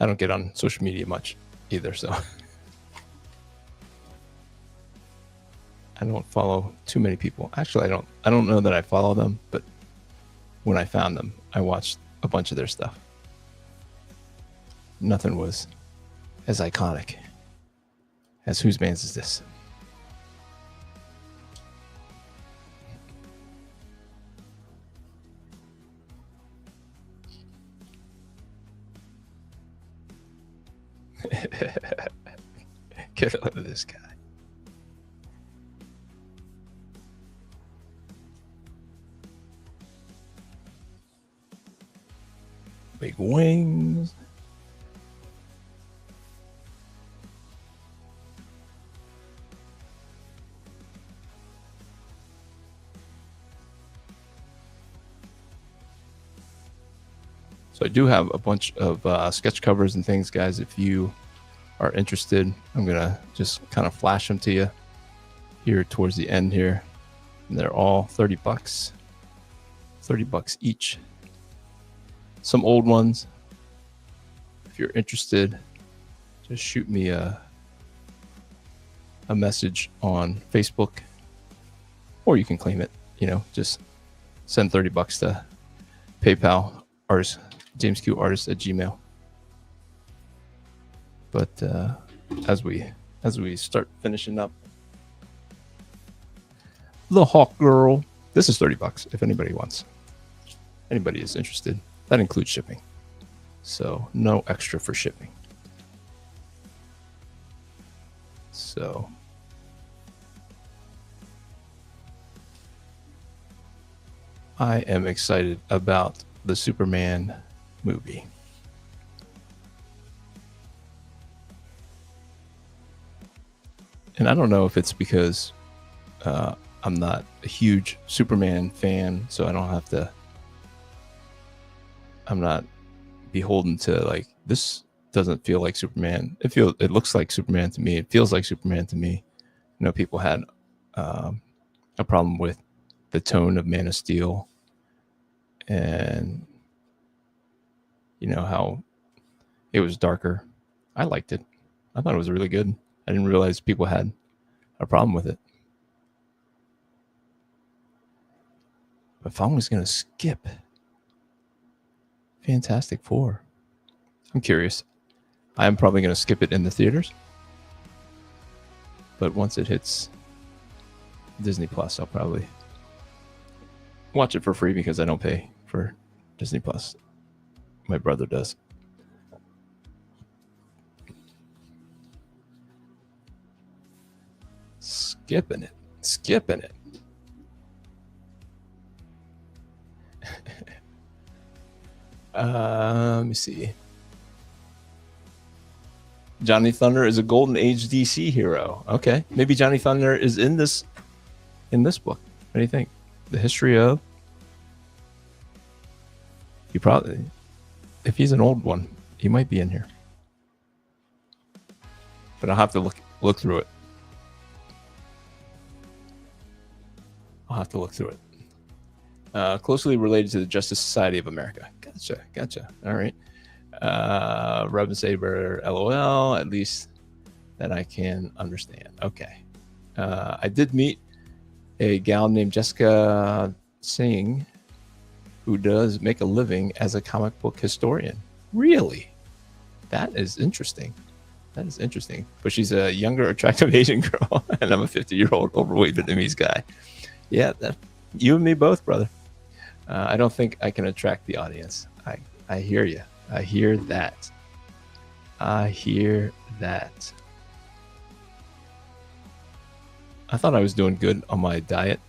I don't get on social media much either, so I don't follow too many people. Actually, I don't know that I follow them, but when I found them, I watched a bunch of their stuff. Nothing was as iconic as Whose Man's Is This? Get a load of this guy. Big wings. So I do have a bunch of sketch covers and things, guys. If you are interested, I'm gonna just kind of flash them to you here towards the end here. And they're all $30, $30 each. Some old ones. If you're interested, just shoot me a message on Facebook, or you can claim it. You know, just send $30 to PayPal artist JamesQArtist@gmail. But as we start finishing up, the Hawkgirl. This is $30 if anybody is interested. That includes shipping, so no extra for shipping. So I am excited about the Superman movie. And I don't know if it's because I'm not a huge Superman fan, so I don't have to. I'm not beholden to, like, this doesn't feel like Superman. It looks like Superman to me. It feels like Superman to me. You know, people had a problem with the tone of Man of Steel, and you know how it was darker. I liked it. I thought it was really good. I didn't realize people had a problem with it. But if I was going to skip Fantastic Four, I'm curious. I am probably going to skip it in the theaters. But once it hits Disney Plus, I'll probably watch it for free because I don't pay for Disney Plus. My brother does. Skipping it. Let me see. Johnny Thunder is a Golden Age DC hero. Okay, maybe Johnny Thunder is in this book. What do you think? The history of. He probably, if he's an old one, he might be in here. But I'll have to look through it. I'll have to look through it. Closely related to the Justice Society of America. Gotcha. All right. Rub Saber, LOL. At least that I can understand. Okay. I did meet a gal named Jessica Singh, who does make a living as a comic book historian. Really? That is interesting. But she's a younger, attractive Asian girl, and I'm a 50-year-old overweight Vietnamese guy. Yeah, you and me both, brother. I don't think I can attract the audience. I hear you. I hear that. I thought I was doing good on my diet.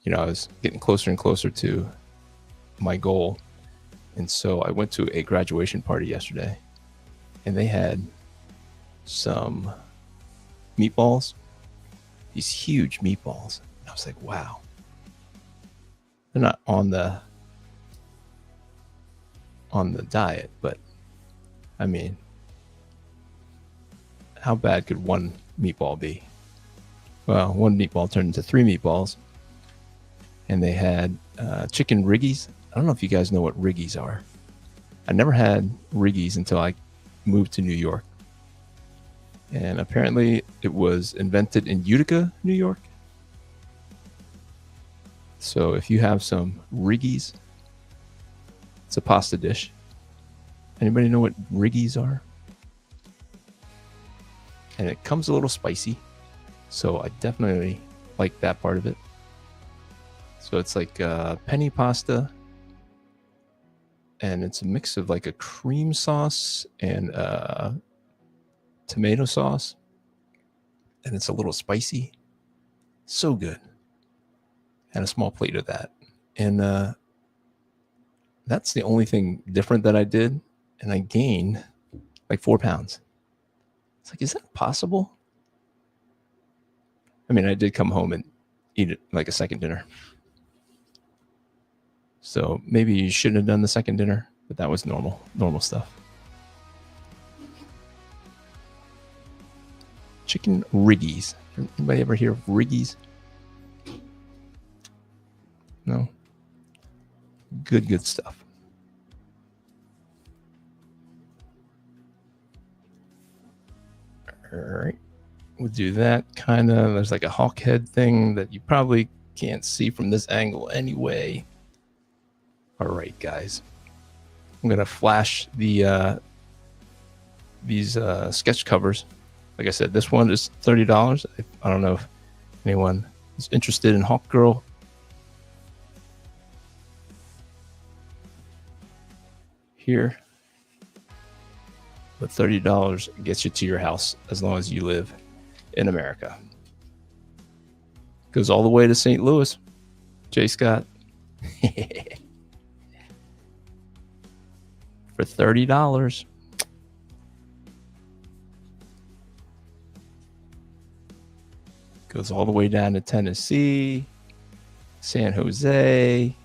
You know, I was getting closer and closer to my goal. And so I went to a graduation party yesterday, and they had some meatballs, these huge meatballs. And I was like, wow. They're not on the diet, but I mean, how bad could one meatball be? Well, one meatball turned into 3 meatballs. And they had chicken riggies. I don't know if you guys know what riggies are. I never had riggies until I moved to New York. And apparently it was invented in Utica, New York. So if you have some riggies, it's a pasta dish. Anybody know what riggies are? And it comes a little spicy. So I definitely like that part of it. So it's like penny pasta, and it's a mix of like a cream sauce and tomato sauce, and it's a little spicy. So good. Had a small plate of that, and that's the only thing different that I did, and I gained like 4 pounds. It's like, is that possible? I mean, I did come home and eat it like a second dinner. So maybe you shouldn't have done the second dinner, but that was normal stuff. Chicken riggies. Anybody ever hear of riggies? No? Good stuff. All right. We'll do that kind of. There's like a hawk head thing that you probably can't see from this angle anyway. All right, guys. I'm going to flash the these sketch covers. Like I said, this one is $30. I don't know if anyone is interested in Hawkgirl. Here. But $30 gets you to your house as long as you live in America. Goes all the way to St. Louis. J. Scott. For $30. Goes all the way down to Tennessee, San Jose.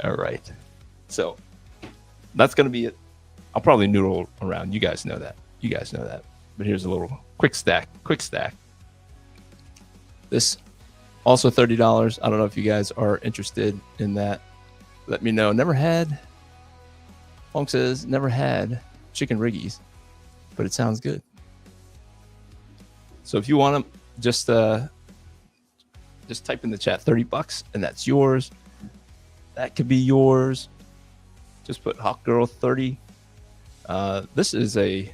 All right. So that's going to be it. I'll probably noodle around. You guys know that. But here's a little quick stack. This also $30. I don't know if you guys are interested in that. Let me know. Funk says, never had chicken riggies, but it sounds good. So if you want them, just type in the chat $30 and that's yours. That could be yours. Just put Hawkgirl 30. This is an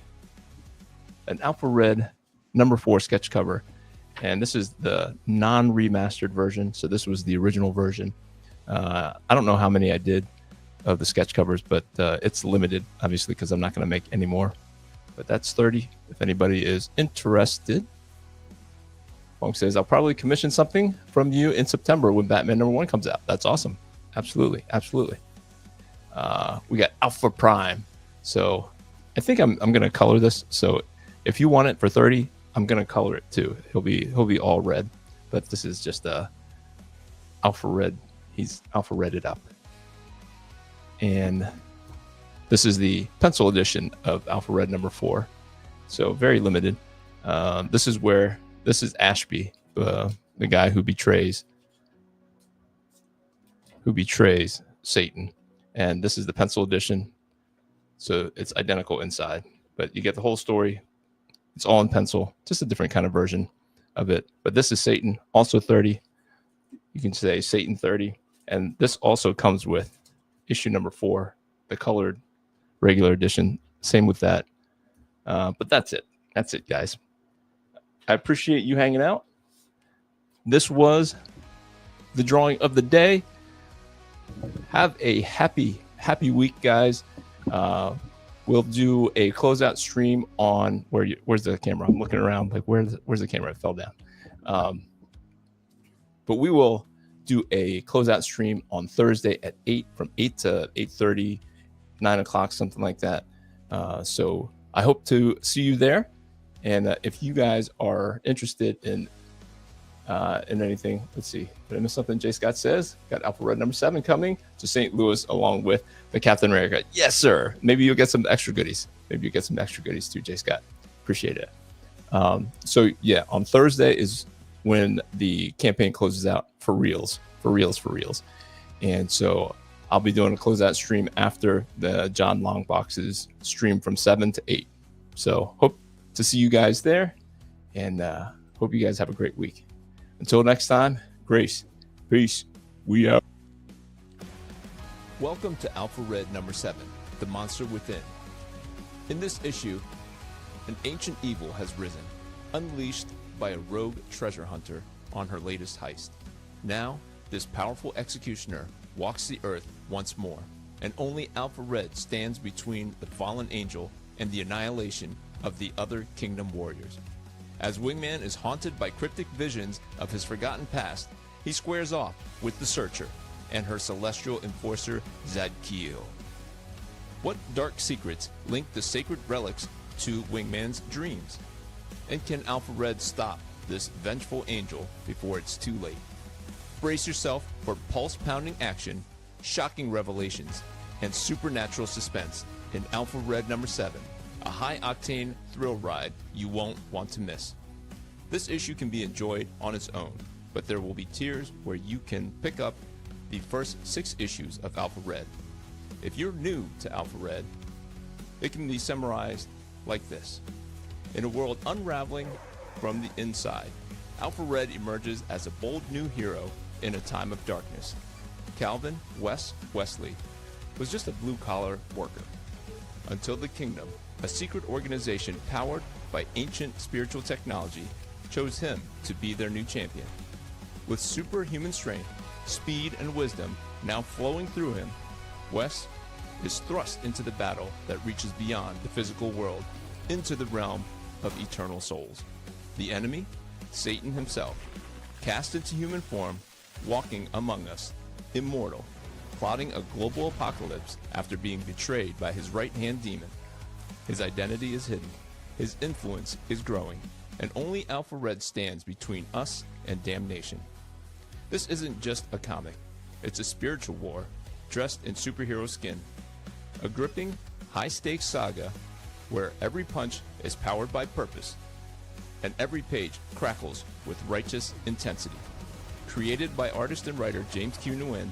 Alpha Red number 4 sketch cover. And this is the non-remastered version. So this was the original version. I don't know how many I did of the sketch covers, but it's limited, obviously, because I'm not going to make any more. But that's 30 if anybody is interested. Punk says, I'll probably commission something from you in September when Batman #1 comes out. That's awesome. Absolutely. Absolutely. We got Alpha Prime. So I think I'm going to color this. So if you want it for 30, I'm going to color it too. He'll be all red, but this is just Alpha Red. He's Alpha Redded up. And this is the pencil edition of Alpha Red #4. So very limited. This is Ashby, the guy who betrays Satan. And this is the pencil edition. So it's identical inside, but you get the whole story. It's all in pencil, just a different kind of version of it. But this is Satan, also 30. You can say Satan 30. And this also comes with issue #4, the colored regular edition. Same with that. But that's it. That's it, guys. I appreciate you hanging out. This was the drawing of the day. Have a happy week, guys. We'll do a closeout stream on where's the camera? I'm looking around like where's the camera? It fell down. But we will do a closeout stream on Thursday at 8, from 8 to 8:30, 9 o'clock, something like that. So I hope to see you there. And if you guys are interested in anything, let's see. Did I miss something? J. Scott says, got Alpha Red #7 coming to St. Louis along with the Captain America. Yes, sir. Maybe you'll get some extra goodies. Too, J. Scott. Appreciate it. So yeah, on Thursday is when the campaign closes out for reals. And so I'll be doing a closeout stream after the John Longbox's stream from 7 to 8. So hope to see you guys there, and hope you guys have a great week. Until next time, grace, peace, we out. Welcome to Alpha Red #7, The Monster Within. In this issue, an ancient evil has risen, unleashed by a rogue treasure hunter on her latest heist. Now, this powerful executioner walks the earth once more, and only Alpha Red stands between the fallen angel and the annihilation of the other kingdom warriors. As Wingman is haunted by cryptic visions of his forgotten past, he squares off with the Searcher and her celestial enforcer Zadkiel. What dark secrets link the sacred relics to Wingman's dreams? And can Alpha Red stop this vengeful angel before it's too late? Brace yourself for pulse-pounding action, shocking revelations, and supernatural suspense in Alpha Red #7, a high-octane thrill ride you won't want to miss. This issue can be enjoyed on its own, but there will be tiers where you can pick up the first 6 issues of Alpha Red. If you're new to Alpha Red, it can be summarized like this. In a world unraveling from the inside, Alpha Red emerges as a bold new hero in a time of darkness. Calvin Wes Wesley was just a blue-collar worker until the Kingdom, a secret organization powered by ancient spiritual technology, chose him to be their new champion. With superhuman strength, speed, and wisdom now flowing through him, Wes is thrust into the battle that reaches beyond the physical world into the realm of eternal souls. The enemy, Satan himself, cast into human form, walking among us, immortal, plotting a global apocalypse after being betrayed by his right-hand demon. His identity is hidden, his influence is growing, and only Alpha Red stands between us and damnation. This isn't just a comic, it's a spiritual war dressed in superhero skin. A gripping, high-stakes saga where every punch is powered by purpose, and every page crackles with righteous intensity. Created by artist and writer James Q. Nguyen,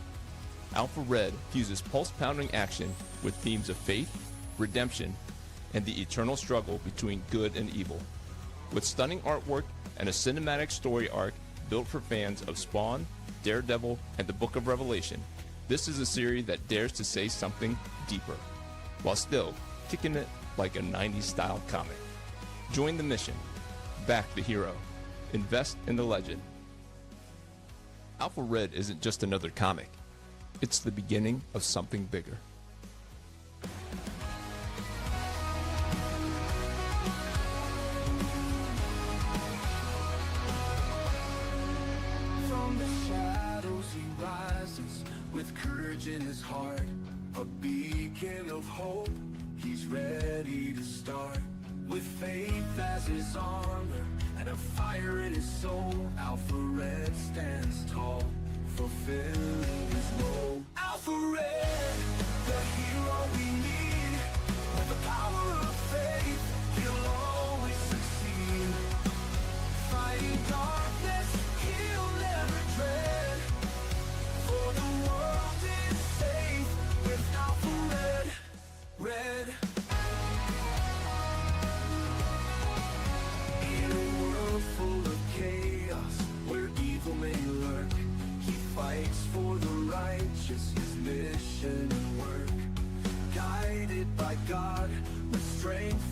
Alpha Red fuses pulse-pounding action with themes of faith, redemption, and the eternal struggle between good and evil. With stunning artwork and a cinematic story arc built for fans of Spawn, Daredevil, and the Book of Revelation, this is a series that dares to say something deeper, while still kicking it like a 90s-style comic. Join the mission. Back the hero. Invest in the legend. Alpha Red isn't just another comic. It's the beginning of something bigger. in his heart, a beacon of hope. He's ready to start, with faith as his armor and a fire in his soul. Alpha Red stands tall, fulfilling his role. Alpha Red, the hero we need. With the power of faith, he'll always succeed. Fighting darkness, he'll never dread. For the world is safe with Alpha Red. Red. In a world full of chaos, where evil may lurk, he fights for the righteous, his mission and work. Guided by God, with strength